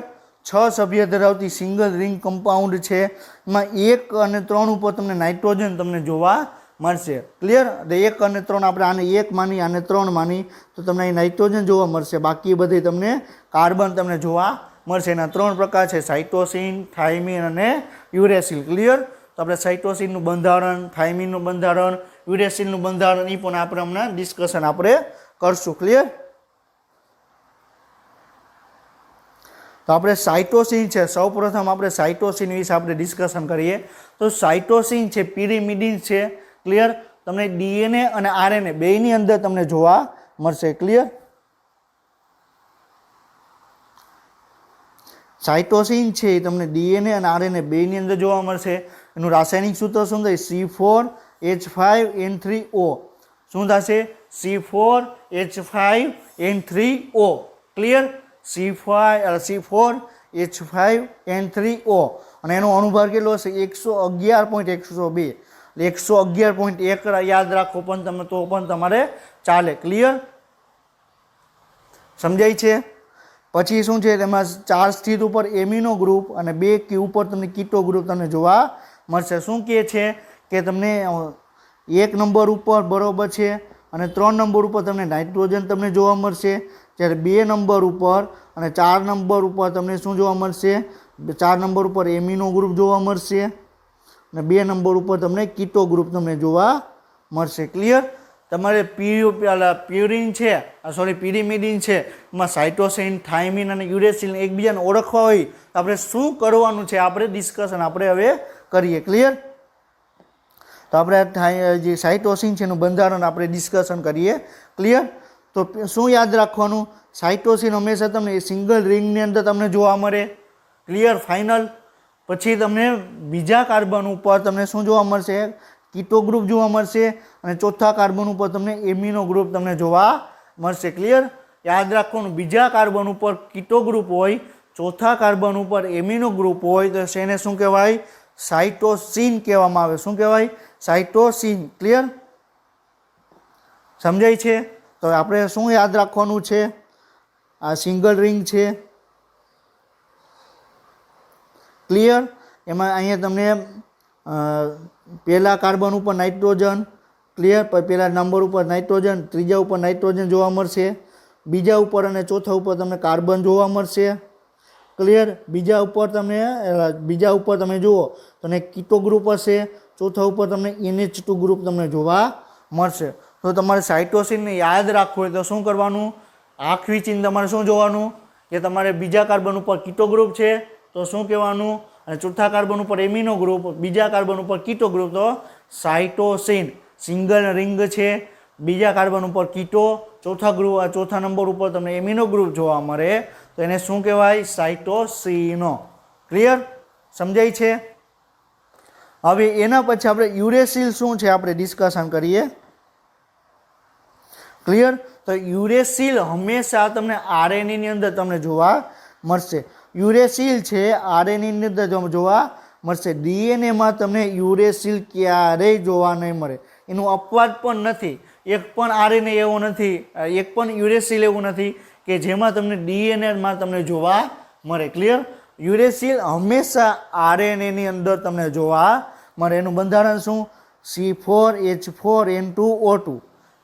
Speaker 1: 6 સભ્ય ધરાવતી સિંગલ રિંગ કમ્પાઉન્ડ છે. એમાં 1 અને 3 ઉપર તમને નાઇટ્રોજન તમને જોવા મળશે. ક્લિયર? એટલે 1 અને 3 આપણે આને 1 માની, આને 3 માની તો તમને અહીં નાઇટ્રોજન જોવા મળશે. બાકી બધે તમને કાર્બન તમને જોવા મળશે. એના 3 પ્રકાર છે: સાઇટોસિન, થાઇમિન અને યુરેસિલ. ક્લિયર? તો આપણે સાઇટોસિનનું બંધારણ, થાઇમિનનું બંધારણ, યુરેસિલનું બંધારણ એ પણ આપણે હમણાં ડિસ્કશન આપણે કરશું. ક્લિયર? તો આપણે સાઇટોસિન છે, સૌપ્રથમ આપણે સાઇટોસિન વિશે આપણે ડિસ્કશન કરીએ. તો સાઇટોસિન છે પિરિમિડિન છે. ક્લિયર? તમને ડીએનએ અને આરએનએ બેયની અંદર તમને જોવા મળશે. ક્લિયર? સાઇટોસિન છે એ તમને ડીએનએ અને આરએનએ બેયની અંદર જોવા મળશે. એનું રાસાયણિક સૂત્ર શું થશે? C4H5N3O. શું થશે? C4H5N3O. ક્લિયર? C4H5N3O. અને એનો અણુભાર કેટલો હશે? 111.102. 111.1 યાદ રાખો પણ તમે તો પણ તમારે ચાલે. ક્લિયર? સમજાય છે? પછી શું છે તેમાં 4 સ્થિત ઉપર એમિનો ગ્રુપ અને 2 કી ઉપર તમને કીટો ગ્રુપ તમને જોવા મળશે. શું કહે છે કે તમને 1 નંબર ઉપર બરોબર છે અને 3 નંબર ઉપર તમને નાઇટ્રોજન તમને જોવા મળશે, જ્યારે 2 નંબર ઉપર અને 4 નંબર ઉપર તમને શું જોવા મળશે? 4 નંબર ઉપર એમિનો ગ્રુપ જોવા મળશે અને 2 નંબર ઉપર તમને કીટો ગ્રુપ તમને જોવા મળશે. ક્લિયર? તમારે પ્યુરિન છે પિરિમિડિન છે એમાં સાઇટોસિન, થાઇમિન અને યુરેસિલ એકબીજાને ઓળખવા હોય તો આપણે શું કરવાનું છે આપણે ડિસ્કશન આપણે હવે કરીએ. ક્લિયર? તો આપણે જે સાઇટોસિન છે એનું બંધારણ આપણે ડિસ્કશન કરીએ. ક્લિયર? તો શું યાદ રાખવાનું? સાઇટોસિન હંમેશા તમને સિંગલ રિંગની અંદર તમને જોવા મળે. ક્લિયર? ફાઇનલ. પછી તમને બીજા કાર્બન ઉપર તમને શું જોવા મળશે? કીટો ગ્રુપ જોવા મળશે અને ચોથા કાર્બન ઉપર તમને એમિનો ગ્રુપ તમને જોવા મળશે. ક્લિયર? યાદ રાખવાનું, બીજા કાર્બન ઉપર કીટો ગ્રુપ હોય, ચોથા કાર્બન ઉપર એમિનો ગ્રુપ હોય તો એને શું કહેવાય? સાઇટોસિન કહેવામાં આવે. શું કહેવાય? સાઇટોસિન. ક્લિયર? સમજાય છે? તો આપણે શું યાદ રાખવાનું છે? આ સિંગલ રિંગ છે. ક્લિયર? એમાં અહીંયા તમને પહેલા કાર્બન ઉપર નાઇટ્રોજન. ક્લિયર? પહેલા નંબર ઉપર નાઇટ્રોજન, ત્રીજા ઉપર નાઇટ્રોજન જોવા મળશે, બીજા ઉપર અને ચોથા ઉપર તમને કાર્બન જોવા મળશે. ક્લિયર? બીજા ઉપર તમે જુઓ તો કીટો ગ્રુપ હશે, ચોથા ઉપર તમને NH2 ગ્રુપ તમને જોવા મળશે. તો તમારે સાઇટોસિનને યાદ રાખવું હોય તો શું કરવાનું? આખી ચીન તમારે શું જોવાનું કે તમારે બીજા કાર્બન ઉપર કીટો ગ્રુપ છે તો શું કહેવાનું? અને ચોથા કાર્બન ઉપર એમિનો ગ્રુપ, બીજા કાર્બન ઉપર કીટો ગ્રુપ તો સાઇટોસિન. સિંગલ રિંગ છે, બીજા કાર્બન ઉપર કીટો, ચોથા નંબર ઉપર તમને એમિનો ગ્રુપ જોવા મળે તો એને શું કહેવાય? સાઇટોસિનો. ક્લિયર? સમજાય છે? હવે એના પછી આપણે યુરેસિલ શું છે આપણે ડિસ્કશન કરીએ. ક્લિયર? તો યુરેસિલ હંમેશા તમને આરએનએ ની અંદર તમને જોવા મળશે. યુરેસિલ છે આરએનએ ની અંદર જોવા મળશે. ડીએનએમાં તમને યુરેસિલ ક્યારેય જોવા નહીં મળે. એનું અપવાદ પણ નથી. એક પણ આરએનએ એવો નથી, એક પણ યુરેસિલ એવું નથી કે જેમાં તમને ડીએનએમાં તમને જોવા મળે. ક્લિયર? યુરેસિલ હંમેશા આરએનએ ની અંદર તમને જોવા મળે. એનું બંધારણ શું? C4H4N2O2.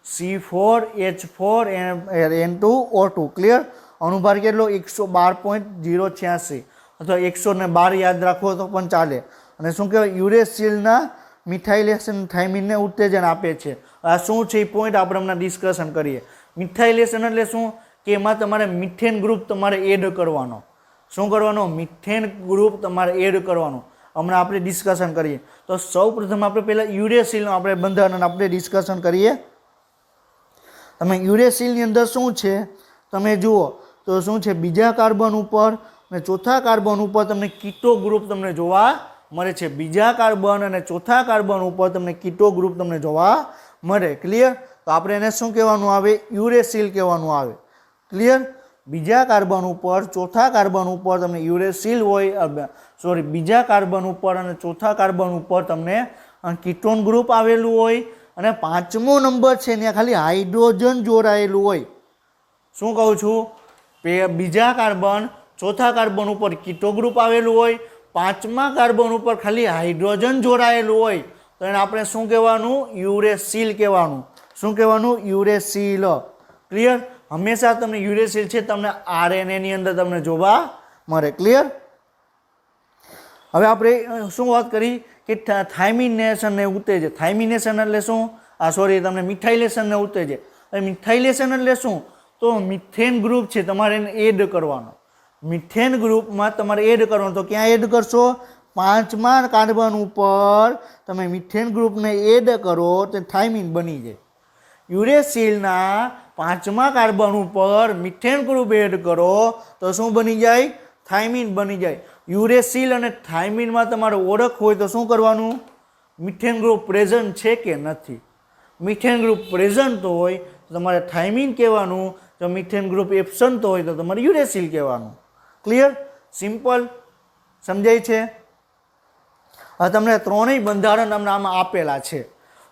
Speaker 1: C4H4N2O2. ક્લિયર? અણુભાર કેટલો? 112.086 અથવા 112 યાદ રાખો તો પણ ચાલે. અને શું કહેવાય? યુરેસિલના મિથાઇલેશન થાઇમિનને ઉત્તેજન આપે છે. આ શું છે એ પોઈન્ટ આપણે હમણાં ડિસ્કશન કરીએ. મિથાઇલેશન એટલે શું કે એમાં તમારે મિથેન ગ્રુપ તમારે એડ કરવાનો. શું કરવાનો? મિથેન ગ્રુપ તમારે એડ કરવાનો. હમણાં આપણે ડિસ્કશન કરીએ. તો સૌ પ્રથમ આપણે પહેલાં યુરેસિલનું આપણે બંધારણ આપણે ડિસ્કશન કરીએ. તમે યુરેસિલની અંદર શું છે તમે જુઓ તો શું છે? બીજા કાર્બન ઉપર અને ચોથા કાર્બન ઉપર તમને કીટો ગ્રુપ તમને જોવા મળે છે. બીજા કાર્બન અને ચોથા કાર્બન ઉપર તમને કીટો ગ્રુપ તમને જોવા મળે. ક્લિયર? તો આપણે એને શું કહેવાનું આવે? યુરેસિલ કહેવાનું આવે. ક્લિયર? બીજા કાર્બન ઉપર ચોથા કાર્બન ઉપર તમને યુરેસિલ હોય, બીજા કાર્બન ઉપર અને ચોથા કાર્બન ઉપર તમને કીટોન ગ્રુપ આવેલું હોય અને 5મો નંબર છે ત્યાં ખાલી હાઇડ્રોજન જોડાયેલું હોય. શું કહું છું? બીજા કાર્બન ચોથા કાર્બન ઉપર કીટો ગ્રુપ આવેલું હોય, 5મા કાર્બન ઉપર ખાલી હાઇડ્રોજન જોડાયેલું હોય તો એને આપણે શું કહેવાનું? યુરેસિલ કહેવાનું. શું કહેવાનું? યુરેસિલ. ક્લિયર? હંમેશા તમને યુરેસિલ છે તમને આરએનએ ની અંદર તમને જોવા મળે. ક્લિયર? હવે આપણે શું વાત કરી કે થાઇમિનેશનને ઉત્તેજે. થાઇમિનેશન એટલે શું? તમને મિથાઇલેશનને ઉત્તેજે. હવે મિથાઇલેશન એટલે શું? તો મિથેન ગ્રુપ છે તમારે એને એડ કરવાનો. મિથેન ગ્રુપમાં તમારે એડ કરવાનું, તો ક્યાં એડ કરશો? 5મા કાર્બન ઉપર તમે મિથેન ગ્રુપને એડ કરો તો થાઇમીન બની જાય. યુરેસિલના 5મા કાર્બન ઉપર મિથેન ગ્રુપ એડ કરો તો શું બની જાય? થાઇમીન બની જાય. યુરેસિલ અને થાઇમીનમાં તમારે ઓળખ હોય તો શું કરવાનું? મિથેન ગ્રુપ પ્રેઝન્ટ છે કે નથી. મિથેન ગ્રુપ પ્રેઝન્ટ હોય તો તમારે થાઇમીન કહેવાનું, જો મિથેન ગ્રુપ એબસન્ટ હોય તો તમારે યુરેસિલ કહેવાનું. ક્લિયર? સિમ્પલ. સમજાય છે? હવે તમને ત્રણેય બંધારણ તમને આમાં આપેલા છે.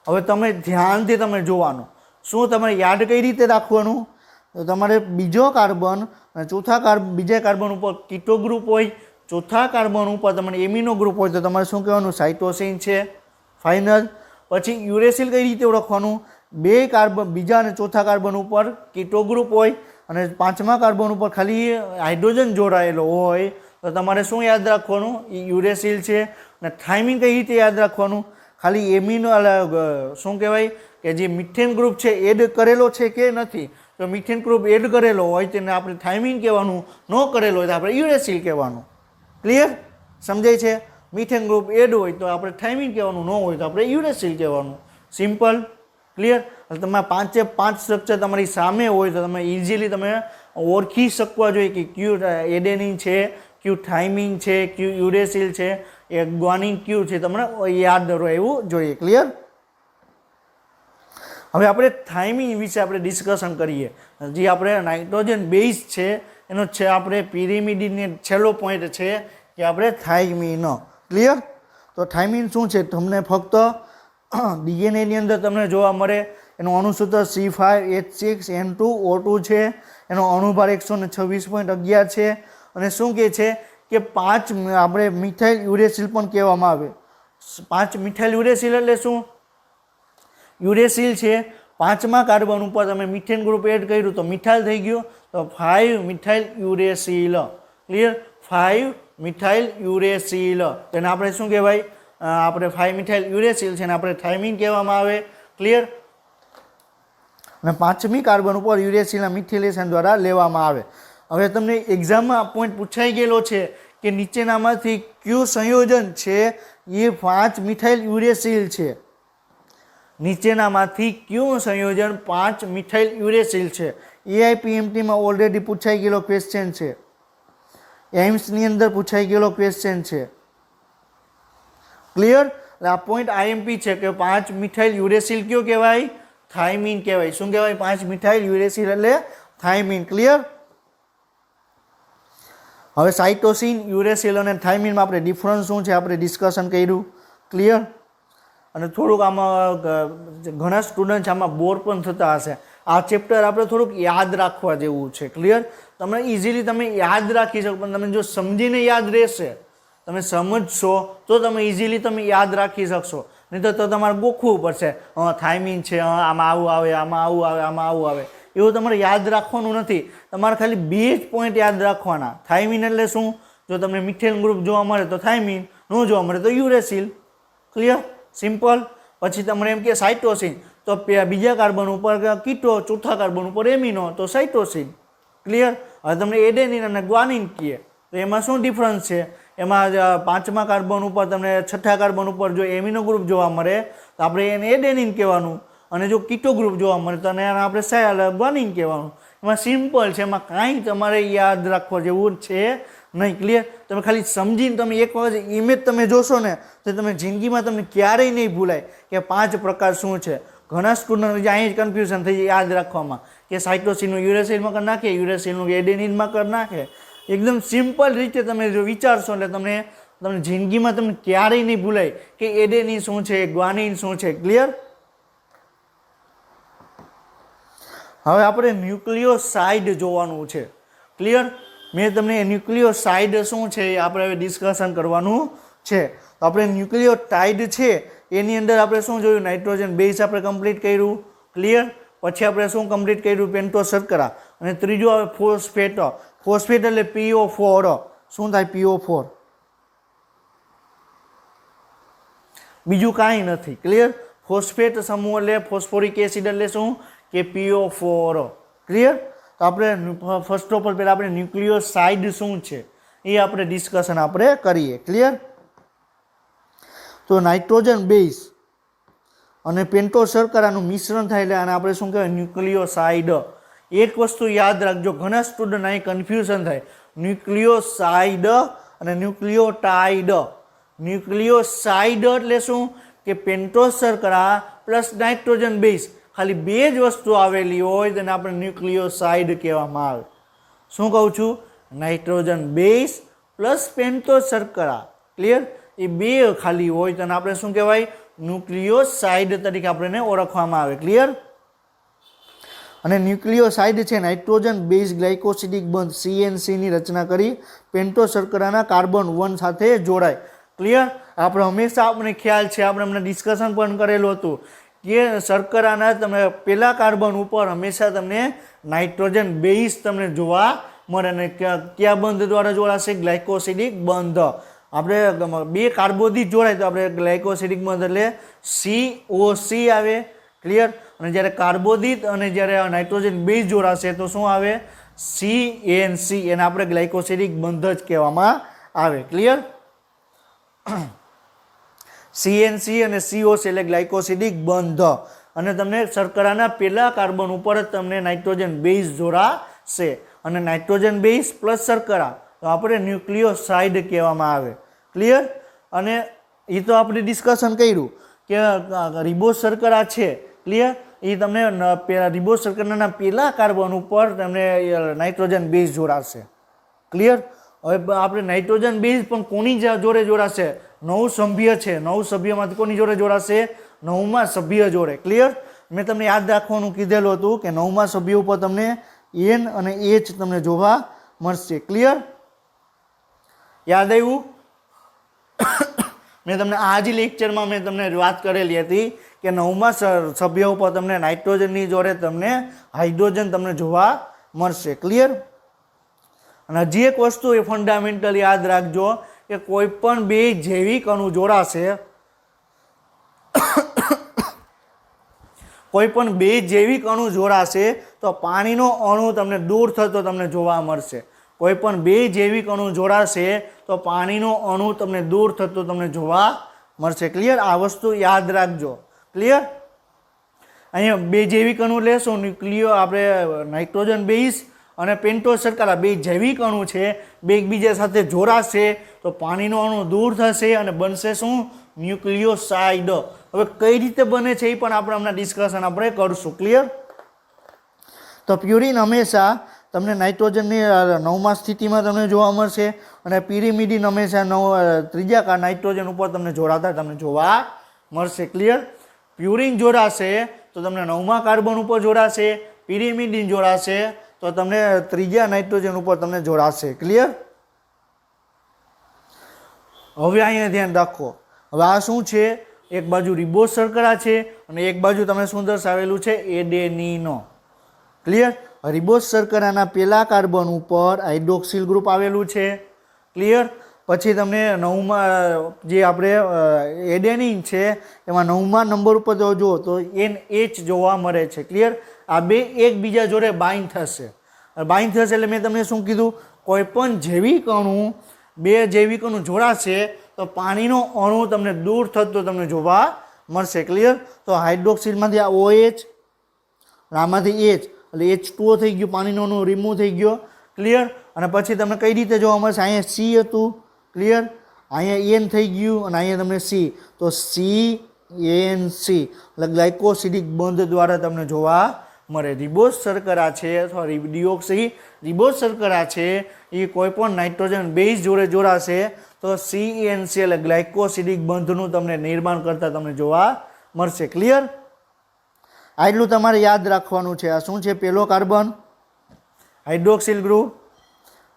Speaker 1: હવે તમે ધ્યાનથી તમે જોવાનું. શું તમારે યાદ કઈ રીતે રાખવાનું? તો તમારે બીજો કાર્બન અને બીજા કાર્બન ઉપર કીટો ગ્રુપ હોય, ચોથા કાર્બન ઉપર તમારે એમિનો ગ્રુપ હોય તો તમારે શું કહેવાનું? સાઇટોસિન છે. ફાઇનલ. પછી યુરેસિલ કઈ રીતે ઓળખવાનું? બે કાર્બન બીજા અને ચોથા કાર્બન ઉપર કીટો ગ્રુપ હોય અને 5મા કાર્બન ઉપર ખાલી હાઇડ્રોજન જોડાયેલો હોય તો તમારે શું યાદ રાખવાનું? યુરેસિલ છે. અને થાઇમીન કઈ રીતે યાદ રાખવાનું? ખાલી એમિનો શું કહેવાય કે જે મિથેન ગ્રુપ છે એડ કરેલો છે કે નથી. તો મિથેન ગ્રુપ એડ કરેલો હોય તેને આપણે થાઇમીન કહેવાનું, ન કરેલો હોય તો આપણે યુરેસિલ કહેવાનું. ક્લિયર? સમજાય છે? મિથેન ગ્રુપ એડ હોય તો આપણે થાઇમીન કહેવાનું, ન હોય તો આપણે યુરેસિલ કહેવાનું. સિમ્પલ. ક્લિયર? તમારા 5 સ્ટ્રક્ચર તમારી સામે હોય તો તમે ઇઝીલી તમે ઓળખી શકવા જોઈએ કે ક્યુ એડેનિન છે, ક્યુ થાઇમીન છે, ક્યુ યુરેસિલ છે, એ ગ્વાનિન ક્યુ છે, તમને યાદ રહેવું જોઈએ. ક્લિયર? હવે આપણે થાઇમીન વિશે આપણે ડિસ્કશન કરીએ. જે આપણે નાઇટ્રોજન બેઝ છે એનો છે આપણે પિરિમિડિનનો છેલ્લો પોઈન્ટ છે કે આપણે થાઇમીન. ક્લિયર? તો થાઇમીન શું છે? તમને ફક્ત ડીએનએની અંદર તમને જોવા મળે. એનું અણુસૂત્ર C5H6N2O2 છે. એનો અણુભાર 126.11 છે. અને શું કહે છે કે 5 આપણે મિથાઇલ યુરેસિલ પણ કહેવામાં આવે. 5 મિથાઇલ યુરેસિલ એટલે શું? યુરેસિલ છે. 5મા કાર્બન ઉપર તમે મિથેન ગ્રુપ એડ કર્યું તો મિથાઇલ થઈ ગયું, તો 5 methyl uracil. Clear? 5 methyl uracil. તેને આપણે શું કહેવાય? આપણે 5 મિથાઇલ યુરેસિલ છે ને આપણે થાઇમીન કહેવામાં આવે. ક્લિયર? અને 5મી કાર્બન ઉપર યુરેસિલના મિથિલેશન દ્વારા લેવામાં આવે. હવે તમને એક્ઝામમાં પોઈન્ટ પૂછાઈ ગયેલો છે કે નીચેનામાંથી કયું સંયોજન છે એ 5 મિથાઇલ યુરેસિલ છે. નીચેનામાંથી કયું સંયોજન 5 મિથાઇલ યુરેસિલ છે? AIPMTમાં ઓલરેડી પૂછાઈ ગયેલો ક્વેશ્ચન છે. એમ્સની અંદર પૂછાઈ ગયેલો ક્વેશ્ચન છે. ક્લિયર? આ પોઈન્ટ IMP છે કે 5 મિથાઇલ યુરેસિલ કયો કહેવાય? થાઇમીન કહેવાય. શું કહેવાય? 5 મિથાઇલ યુરેસિલ એટલે થાઇમીન. ક્લિયર? હવે સાઇટોસિન, યુરેસિલ અને થાઇમીનમાં આપણે ડિફરન્સ શું છે આપણે ડિસ્કશન કર્યું. ક્લિયર? અને થોડુંક આમાં ઘણા સ્ટુડન્ટ આમાં બોર પણ થતા હશે. આ ચેપ્ટર આપણે થોડુંક યાદ રાખવા જેવું છે. ક્લિયર? તમે ઇઝીલી તમે યાદ રાખી શકો, પણ તમે જો સમજીને યાદ રહેશે, તમે સમજશો તો તમે ઇઝીલી તમે યાદ રાખી શકશો. નહીં તો તમારે ગોખવું પડશે. થાઇમીન છે, આમાં આવું આવે, આમાં આવું આવે, આમાં આવું આવે. એવું તમારે યાદ રાખવાનું નથી. તમારે ખાલી 2 જ પોઈન્ટ યાદ રાખવાના. થાઇમીન એટલે શું? જો તમને મિથેન ગ્રુપ જોવા મળે તો થાઇમીન, ન જોવા મળે તો યુરેસિલ. ક્લિયર? સિમ્પલ. પછી તમને એમ કે સાઇટોસિન તો બીજા કાર્બન ઉપર કીટો, ચોથા કાર્બન ઉપર એમિનો તો સાઇટોસિન. ક્લિયર? હવે તમને એડેનિન અને ગ્વાનિન કહે તો એમાં શું ડિફરન્સ છે? એમાં 5મા કાર્બન ઉપર તમને 6થા કાર્બન ઉપર જો એમિનો ગ્રુપ જોવા મળે તો આપણે એને એડેનિન કહેવાનું, અને જો કીટો ગ્રુપ જોવા મળે તો એને આપણે ગ્વાનિન કહેવાનું. એમાં સિમ્પલ છે, એમાં કાંઈ તમારે યાદ રાખવા જેવું છે નહીં. ક્લિયર? તમે ખાલી સમજીને તમે એક વખત ઇમેજ તમે જોશો ને તો તમે જિંદગીમાં તમને ક્યારેય નહીં ભૂલાય કે 5 પ્રકાર શું છે. ઘણા સ્ટુડન્ટ અહીં જ કન્ફ્યુઝન થઈ જાય યાદ રાખવામાં કે સાઇટોસિનનું યુરેસિલમાં કરી નાખે, યુરેસિલનું એડેનિનમાં કરી નાખે. એકદમ સિમ્પલ રીતે તમે જો વિચારશો એટલે તમને જિંદગીમાં તમને ક્યારેય નહીં ભૂલાય કે એડેનિન શું છે, ગ્વાનિન શું છે. ક્લિયર? હવે આપણે ન્યુક્લિયોસાઇડ જોવાનું છે. ક્લિયર? મેં તમને ન્યુક્લિયોસાઇડ શું છે એ આપણે હવે ડિસ્કશન કરવાનું છે. તો આપણે ન્યુક્લિયોટાઇડ છે એની અંદર આપણે શું જોયું? નાઇટ્રોજન બેઝ આપણે કમ્પ્લીટ કર્યું. ક્લિયર? પછી આપણે શું કમ્પ્લીટ કર્યું? પેન્ટોસ શર્કરા. અને ત્રીજું આવે ફોસ્ફેટ. ફોસ્ફેટ એટલે PO4. શું થાય? PO4. બીજું કાંઈ નથી. ક્લિયર? ફોસ્ફેટ સમૂહ એટલે ફોસ્ફોરિક એસિડ એટલે શું કે PO4. ક્લિયર? તો આપણે ફર્સ્ટ ઓફ ઓલ પહેલાં આપણે ન્યુક્લિયોસાઇડ શું છે એ આપણે ડિસ્કશન આપણે કરીએ. ક્લિયર? તો નાઇટ્રોજન બેઝ અને પેન્ટોઝ શર્કરાનું મિશ્રણ થાય એટલે આને આપણે શું કહેવાય? ન્યુક્લિયોસાઇડ. એક વસ્તુ યાદ રાખજો, ઘણા સ્ટુડન્ટ અહીં કન્ફ્યુઝન થાય, ન્યુક્લિયોસાઇડ અને ન્યુક્લિયોટાઇડ. ન્યુક્લિયોસાઇડ એટલે શું કે પેન્ટોઝ શર્કરા પ્લસ નાઇટ્રોજન બેઝ, ખાલી બે જ વસ્તુ આવેલી હોય તેને આપણે ન્યુક્લિયોસાઇડ કહેવામાં આવે. શું કહું છું? નાઇટ્રોજન બેઝ પ્લસ પેન્ટોઝ શર્કરા. ક્લિયર? એ બે ખાલી હોય તેને આપણે શું કહેવાય? ન્યુક્લિયોસાઇડ તરીકે આપણે ઓળખવામાં આવે. ક્લિયર? અને ન્યુક્લિયોસાઇડ છે નાઇટ્રોજન બેઝ ગ્લાયકોસિડિક બંધ CNC ની રચના કરી પેન્ટોઝ શર્કરાના કાર્બન 1 સાથે જોડાય. ક્લિયર? આપણે હંમેશા આપણે ખ્યાલ છે, આપણે હમણાં ડિસ્કશન પણ કરેલું હતું કે શર્કરાના તમે પહેલા કાર્બન ઉપર હંમેશા તમને નાઇટ્રોજન બેઝ તમને જોવા મળે. અને કયા બંધ દ્વારા જોડાશે? ગ્લાયકોસિડિક બંધ. આપણે બે કાર્બોદિત જોડાય તો આપણે ગ્લાયકોસિડિક બંધ એટલે COC આવે. ક્લિયર? અને જ્યારે કાર્બોદિત અને જ્યારે નાઇટ્રોજન બેઝ જોડાશે તો શું આવે? CNC. એને આપણે ગ્લાયકોસિડિક બંધ જ કહેવામાં આવે. ક્લિયર? CNC અને COC એટલે ગ્લાયકોસિડિક બંધ. અને તમને શર્કરાના પહેલા કાર્બન ઉપર જ તમને નાઇટ્રોજન બેઝ જોડાશે. અને નાઇટ્રોજન બેઝ પ્લસ શર્કરા તો આપણે ન્યુક્લિયોસાઇડ કહેવામાં આવે. ક્લિયર? અને એ તો આપણે ડિસ્કશન કર્યું કે રિબોઝ શર્કરા છે. ક્લિયર? એ તમને રિબોઝ શર્કરાના પહેલા કાર્બન ઉપર તમને નાઇટ્રોજન બેઝ જોડાશે. ક્લિયર? હવે આપણે નાઇટ્રોજન બેઝ પણ કોની જોડે જોડાશે? 9 સભ્ય છે, 9 સભ્યમાંથી કોની જોડે જોડાશે? 9મા સભ્ય જોડે. ક્લિયર? મેં તમને યાદ રાખવાનું કીધેલું હતું કે 9મા સભ્ય ઉપર તમને N અને H તમને જોવા મળશે. ક્લિયર? યાદ આવ્યું? મેં તમને આ જ લેક્ચરમાં મેં તમને વાત કરેલી હતી કે 9મા સભ્ય ઉપર તમને નાઇટ્રોજનની જોડે તમને હાઇડ્રોજન તમને જોવા મળશે. ક્લિયર? અને હજી એક વસ્તુ એ ફંડામેન્ટલ યાદ રાખજો કે કોઈ પણ બે જૈવિક અણુ જોડાશે, કોઈ પણ બે જૈવિક અણુ જોડાશે તો પાણીનો અણુ તમને દૂર થતો તમને જોવા મળશે. કોઈ પણ બે જૈવિક અણુ જોડાશે તો પાણીનો અણુ તમને દૂર થતો તમને જોવા મળશે. ક્લિયર? આ વસ્તુ યાદ રાખજો. ક્લિયર? અહીંયા બે જૈવિક અણુ લેશું, ન્યુક્લિયો આપણે નાઇટ્રોજન બેઝ અને પેન્ટોઝ શર્કરા બે જૈવિક અણુ છે, બે એકબીજા સાથે જોડાશે તો પાણીનો અણુ દૂર થશે અને બનશે શું? ન્યુક્લિયોસાઇડ. હવે કઈ રીતે બને છે એ પણ આપણે હમણાં ડિસ્કશન આપણે કરશું. ક્લિયર? તો પ્યુરિન હંમેશા તમને નાઇટ્રોજનની 9મા સ્થિતિમાં તમને જોવા મળશે અને પિરિમિડિન હંમેશા ત્રીજા નાઇટ્રોજન ઉપર તમને જોડાતા તમને જોવા મળશે. ક્લિયર? પ્યુરિન જોડાશે તો તમને 9મા કાર્બન ઉપર જોડાશે, પિરિમિડિન જોડાશે તો તમને ત્રીજા નાઇટ્રોજન ઉપર તમને જોડાશે. ક્લિયર? હવે અહીંયા ધ્યાન રાખો. હવે આ શું છે? એક બાજુ રિબોઝ શર્કરા છે અને એક બાજુ તમે શું દર્શાવેલું છે? એડેનીનો. ક્લિયર? રિબોઝ શર્કરાના પહેલા કાર્બન ઉપર હાઇડ્રોક્સિલ ગ્રુપ આવેલું છે. ક્લિયર? પછી તમને 9મા જે આપણે એડેનિન છે એમાં 9મા નંબર ઉપર જો તો NH જોવા મળે છે. ક્લિયર? આ બે એકબીજા જોડે બાઇન્ડ થશે. બાઇન્ડ થશે એટલે મેં તમને શું કીધું? કોઈ પણ જૈવિક અણુ બે જૈવિક અણુ જોડાશે તો પાણીનો અણુ તમને દૂર થતો તમને જોવા મળશે. ક્લિયર? તો હાઇડ્રોક્સિલમાંથી આ OH, આમાંથી H એટલે H2O થઈ ગયું, પાણીનો અણુ રિમૂવ થઈ ગયો. ક્લિયર? અને પછી તમને કઈ રીતે જોવા મળશે? અહીંયા C હતું. ક્લિયર? અહીંયા N થઈ ગયું અને અહીંયા તમને C, તો CNC એટલે ગ્લાયકોસિડિક બંધ દ્વારા તમને જોવા મળે. રિબોઝ શર્કરા છે અથવા ડિઓક્સી રિબોઝ શર્કરા છે એ કોઈ પણ નાઇટ્રોજન બેઝ જોડે જોડાશે તો CNC એટલે ગ્લાયકોસિડિક બંધનું તમને નિર્માણ કરતા તમને જોવા મળશે. ક્લિયર? આટલું તમારે યાદ રાખવાનું છે. આ શું છે? પહેલો કાર્બન હાઇડ્રોક્સિલ ગ્રુપ,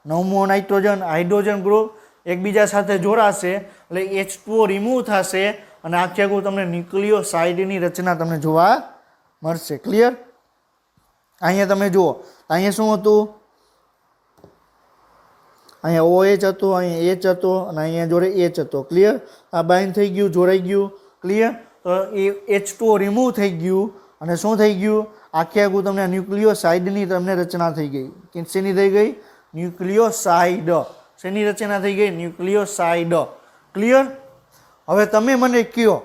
Speaker 1: 9મો નાઇટ્રોજન હાઇડ્રોજન ગ્રુપ એકબીજા સાથે જોડાશે એટલે H2O રિમૂવ થશે અને આખે આખું તમને ન્યુક્લિયોસાઇડની રચના તમને જોવા મળશે. ક્લિયર? અહીંયા તમે જુઓ, અહીંયા શું હતું? અહીંયા OH હતો, અહીંયા H હતો અને અહીંયા જોડે H હતો. ક્લિયર? આ બાઇન્ડ થઈ ગયું, જોડાઈ ગયું. ક્લિયર? તો એ H2O રિમૂવ થઈ ગયું અને શું થઈ ગયું? આખે આખું તમને ન્યુક્લિયોસાઇડની તમને રચના થઈ ગઈ. શેની થઈ ગઈ? ન્યુક્લિયોસાઇડ. શેની રચના થઈ ગઈ? ન્યુક્લિયોસાઇડ. ક્લિયર? હવે તમે મને કહો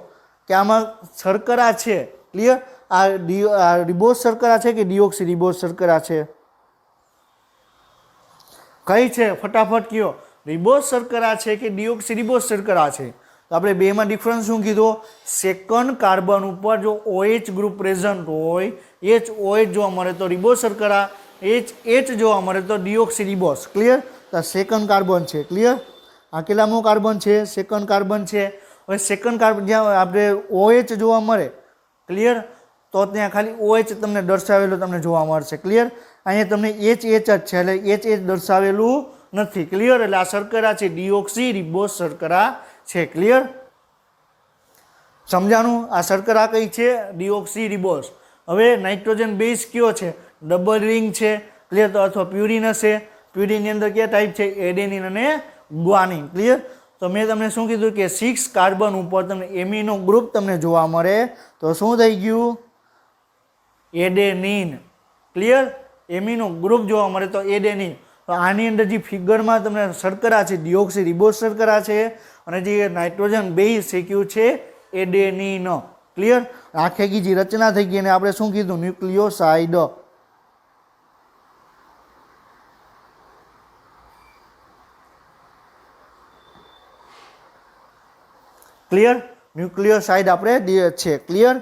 Speaker 1: કે આમાં શર્કરા છે. ક્લિયર? આ રિબોઝ શર્કરા છે કે ડિઓક્સી રિબોઝ શર્કરા છે? કઈ છે? ફટાફટ કહો. રિબોઝ શર્કરા છે કે ડિઓક્સી રિબોઝ શર્કરા છે? તો આપણે બેમાં ડિફરન્સ શું કીધો? સેકન્ડ કાર્બન ઉપર જો OH ગ્રુપ પ્રેઝન્ટ હોય, OH જોવા મળે તો રિબોઝ શર્કરા, H જોવા મળે તો ડિઓક્સી રિબોઝ. ક્લિયર? તો સેકન્ડ કાર્બન છે. ક્લિયર? આ કેટલામો કાર્બન છે? સેકન્ડ કાર્બન છે. હવે સેકન્ડ કાર્બન જ્યાં આપણે OH જોવા મળે, ક્લિયર, તો ત્યાં ખાલી OH તમને દર્શાવેલું તમને જોવા મળશે. ક્લિયર? અહીંયા તમને HH જ છે એટલે HH દર્શાવેલું નથી. ક્લિયર? એટલે આ શર્કરા છે ડિઓક્સી રિબોઝ શર્કરા છે. ક્લિયર? સમજાણું? આ શર્કરા કઈ છે? Deoxy ribose. હવે નાઇટ્રોજન બેઝ કયો છે? ડબલ રિંગ છે. ક્લિયર? તો અથવા પ્યુરિન હશે. પ્યુરિનની અંદર કયા ટાઈપ છે? એડેનિન અને ગ્વાનિન. ક્લિયર? તો મેં તમને શું કીધું કે 6 કાર્બન ઉપર તમને એમિનો ગ્રુપ તમને જોવા મળે તો શું થઈ ગયું? એડેનિન. ક્લિયર? એમિનો ગ્રુપ જોવા મળે તો એડેનિન. તો આની અંદર જે ફિગરમાં તમને શર્કરા છે ડિઓક્સી રિબોઝ શર્કરા છે અને જે નાઇટ્રોજન બેઝ શીખ્યું છે એડેનિન. ક્લિયર? આખે જે રચના થઈ ગઈ અને આપણે શું કીધું? ન્યુક્લિયોસાઇડ. ક્લિયર? ન્યુક્લિયોસાઇડ આપણે છે. ક્લિયર?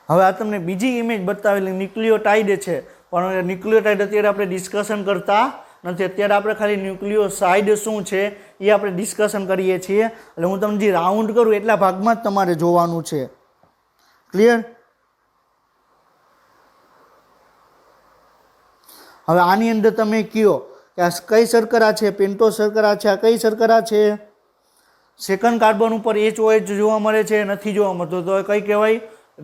Speaker 1: હવે આ તમને બીજી ઇમેજ બતાવેલી ન્યુક્લિયોટાઇડ છે, પણ ન્યુક્લિયોટાઇડ અત્યારે આપણે ડિસ્કશન કરતા નથી. અત્યારે આપણે ખાલી ન્યુક્લિયોસાઇડ શું છે એ આપણે ડિસ્કશન કરીએ છીએ. એટલે હું તમને જે રાઉન્ડ કરું એટલા ભાગમાં જ તમારે જોવાનું છે. ક્લિયર? હવે આની અંદર તમે કહો કે આ કઈ શર્કરા છે? પેન્ટોઝ શર્કરા છે. આ કઈ શર્કરા છે? સેકન્ડ કાર્બન ઉપર HOH જોવા મળે છે, નથી જોવા મળતો, તો કઈ કહેવાય?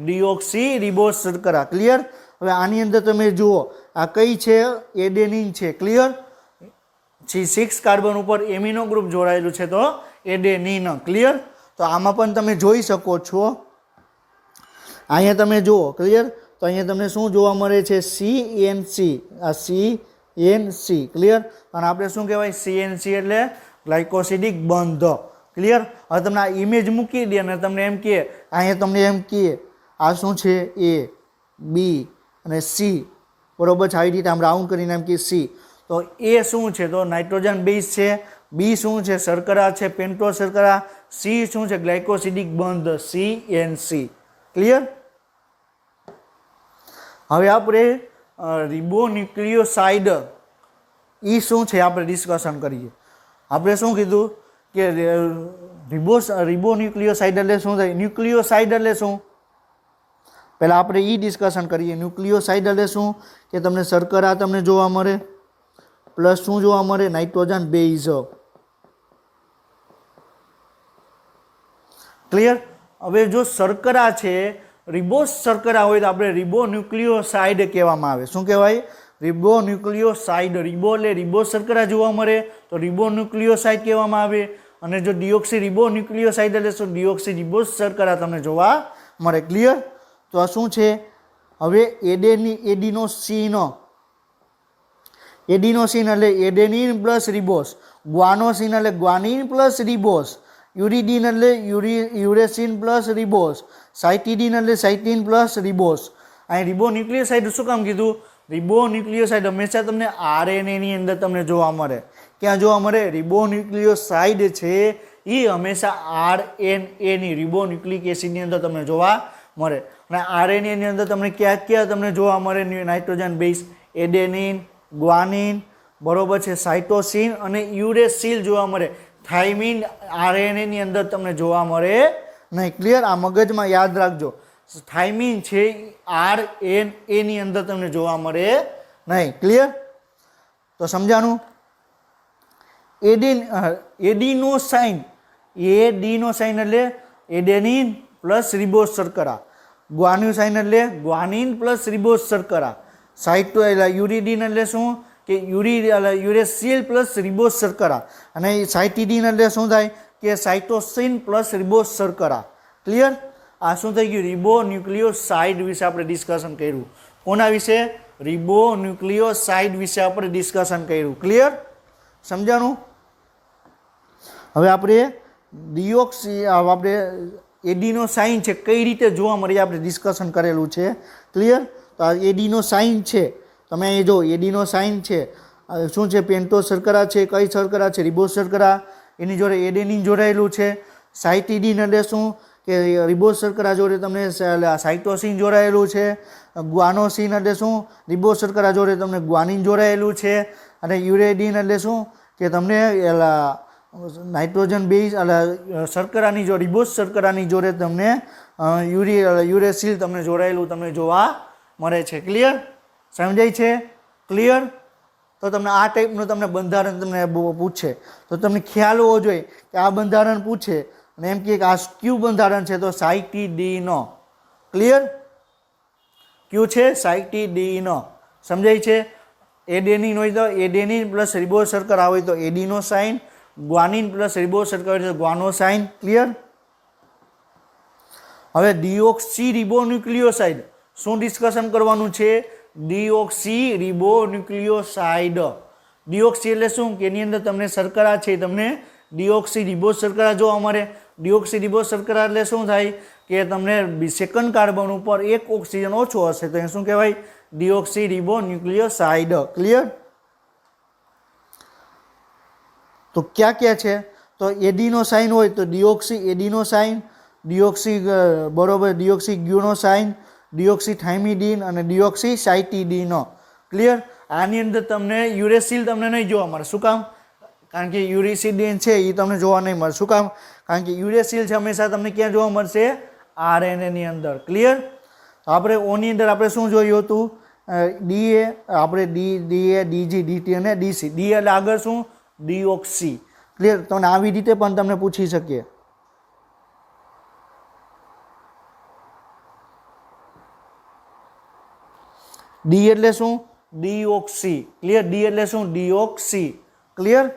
Speaker 1: ડિઓક્સી રિબોઝ શર્કરા. ક્લિયર? હવે આની અંદર તમે જુઓ આ કઈ છે? એડેનિન છે. ક્લિયર? 6 કાર્બન ઉપર એમિનો ગ્રુપ જોડાયેલું છે તો એડેનિન. ક્લિયર? તો આમાં પણ તમે જોઈ શકો છો. અહીંયા તમે જુઓ. ક્લિયર? તો અહીંયા તમને શું જોવા મળે છે? CNC. આ CNC. ક્લિયર? અને આપણે શું કહેવાય? CNC એટલે ગ્લાયકોસિડિક બંધ. ક્લિયર? હવે તમને આ ઇમેજ મૂકી દે અને તમને એમ કહે, અહીંયા તમને એમ કહે આ શું છે? A, B અને C. બરોબર છે? આવી રીતે આમ રાઉન્ડ કરીને એમ કે C. તો A શું છે? તો નાઇટ્રોજન બેઝ છે. B શું છે? શર્કરા છે, પેન્ટોઝ શર્કરા. C શું છે? ગ્લાયકોસિડિક બંધ, CNC. ક્લિયર? હવે આપણે રિબોન્યુક્લિયોસાઇડ એ શું છે આપણે ડિસ્કશન કરીએ. આપણે શું કીધું કે રિબોન્યુક્લિયોસાઇડ એટલે શું થાય? ન્યુક્લિયોસાઇડ એટલે શું? પહેલાં આપણે એ ડિસ્કશન કરીએ. ન્યુક્લિયોસાઇડ એટલે શું? કે તમને શર્કરા તમને જોવા મળે પ્લસ શું જોવા મળે? Nitrogen base. ક્લિયર? હવે જો શર્કરા છે રિબોઝ શર્કરા હોય તો આપણે રિબોન્યુક્લિયોસાઇડ કહેવામાં આવે. શું કહેવાય? રિબોન્યુક્લિયોસાઇડ. રિબો એટલે રિબોઝ શર્કરા જોવા મળે તો રિબોન્યુક્લિયોસાઇડ કહેવામાં આવે. અને જો ડિઓક્સી રિબોન્યુક્લિયોસાઇડ એટલે શું? ડિઓક્સી રિબોઝ શર્કરા તમને જોવા મળે. ક્લિયર? તો આ શું છે? હવે એડિનોસિન. એડિનોસિન એટલે એડેનિન પ્લસ રિબોઝ. ગ્વાનોસિન એટલે ગ્વાનિન પ્લસ રિબોઝ. યુરિડિન એટલે યુરેસિન પ્લસ રિબોઝ. સાઇટિડિન એટલે સાઇટિન પ્લસ રિબોઝ. અહીં રિબોન્યુક્લિયોસાઇડ શું કામ કીધું? રિબોન્યુક્લિયોસાઇડ હંમેશા તમને RNA ની અંદર તમને જોવા મળે. ક્યાં જોવા મળે? રિબોન્યુક્લિયોસાઇડ છે એ હંમેશા RNA ની રિબોન્યુક્લિક એસિડની અંદર તમને જોવા મળે. અને RNA ની અંદર તમને ક્યાં તમને જોવા મળે? નાઇટ્રોજન બેઝ, એડેનિન, ગ્વાનિન, બરોબર છે, સાઇટોસિન અને યુરેસિલ જોવા મળે. થાઇમિન RNA ની અંદર તમને જોવા મળે નહીં. ક્લિયર? આ મગજમાં યાદ રાખજો. થાઇમિન છે RNA ની અંદર તમને જોવા મળે નહીં. ક્લિયર? તો સમજાણું? એડિનોસાઇન. એડિનોસાઇન એટલે એડેનિન પ્લસ રિબોઝ શર્કરા. ગ્વાન્યુસાઇન એટલે ગ્વાનિન પ્લસ રિબોઝ શર્કરા. યુરિડિન એટલે શું? કે યુરેસિલ પ્લસ રિબોઝ શર્કરા. અને સાઇટિડિન એટલે શું થાય? કે સાઇટોસિન પ્લસ રિબોઝ શર્કરા. ક્લિયર? આ શું થઈ ગયું? રિબોન્યુક્લિયોસાઇડ વિશે આપણે ડિસ્કશન કર્યું. કોના વિશે? રિબોન્યુક્લિયોસાઇડ વિશે આપણે ડિસ્કશન કર્યું. ક્લિયર? સમજાણું? હવે આપણે આપણે એડિનોસાઇન છે કઈ રીતે જોવા મળે આપણે ડિસ્કશન કરેલું છે. ક્લિયર? તો આ એડિનોસાઇન છે, તમે એ જો એડિનોસાઇન છે શું છે? પેન્ટોઝ શર્કરા છે. કઈ શર્કરા છે? રિબોઝ શર્કરા. એની જોડે એડેનિન જોડાયેલું છે. સાઇટિડિન એટલે શું કે રિબોઝ શર્કરા જોડે તમને સાઇટોસિન જોડાયેલું છે. ગ્વાનોસિન એટલે શું? રિબોઝ શર્કરા જોડે તમને ગ્વાનિન જોડાયેલું છે. અને યુરેડિન એટલે શું કે તમને નાઇટ્રોજન બેઝ શર્કરાની જો રિબોઝ શર્કરાની જોડે તમને યુરેસિલ તમને જોડાયેલું તમને જોવા મળે છે. ક્લિયર? સમજાય છે? ક્લિયર? તો તમને આ ટાઈપનું તમને બંધારણ તમને પૂછે તો તમને ખ્યાલ હોવો જોઈએ કે આ બંધારણ પૂછે અને એમ કે આ ક્યુ બંધારણ છે તો સાઇટિડીનો. ક્લિયર? ક્યુ છે? સાઇટિડીનો. સમજાય છે? એડેનિન હોય તો એડેનિન પ્લસ રિબોઝ શર્કરા હોય તો એડિનોસાઇન, ગ્વાનિન પ્લસ રિબોઝ શર્કરા હોય તો ગ્વાનોસાઇન. ક્લિયર? હવે ડીઓક્સી રિબોન્યુક્લિયોસાઇડ શું ડિસ્કશન કરવાનું છે? ડીઓક્સી રિબોન્યુક્લિયોસાઇડ. ડીઓક્સી એટલે શું કે એની અંદર તમને શર્કરા છે તમને ડીઓક્સી રિબોઝ શર્કરા જોવા મળે. ડીઓક્સી રિબોઝ શર્કરા એટલે શું થાય કે તમને સેકન્ડ કાર્બન ઉપર એક ઓક્સિજન ઓછો હશે તો એ શું કહેવાય? ડીઓક્સી રિબોન્યુક્લિયોસાઇડ. ક્લિયર? તો ક્યાં ક્યાં છે? તો એડિનોસાઇન હોય તો ડીઓક્સી એડિનોસાઇન, ડીઓક્સી બરોબર ડીઓક્સી ગ્યુનોસાઇન, ડીઓક્સી થાઇમિડીન અને ડીઓક્સી સાઇટિડીનો. ક્લિયર? આની અંદર તમને યુરેસિલ તમને નહીં જોવા મળે. શું કામ? કારણ કે યુરેસિડિન છે એ તમને જોવા નહીં મળે. શું કામ? કારણ કે યુરેસિલ છે હંમેશા તમને ક્યાં જોવા મળશે? આરએનએ ની અંદર. ક્લિયર? આપણે ઓની અંદર આપણે શું જોયું હતું? ડીએ આપણે ડીએ ડીજી ડીટી અને ડીસી. ડી એટલે આગળ શું? ડીઓક્સી. ક્લિયર? તમને આવી રીતે પણ તમને પૂછી શકીએ. ડી એટલે શું? ડીઓક્સી. ક્લિયર? ડી એટલે શું? ડીઓક્સી. ક્લિયર?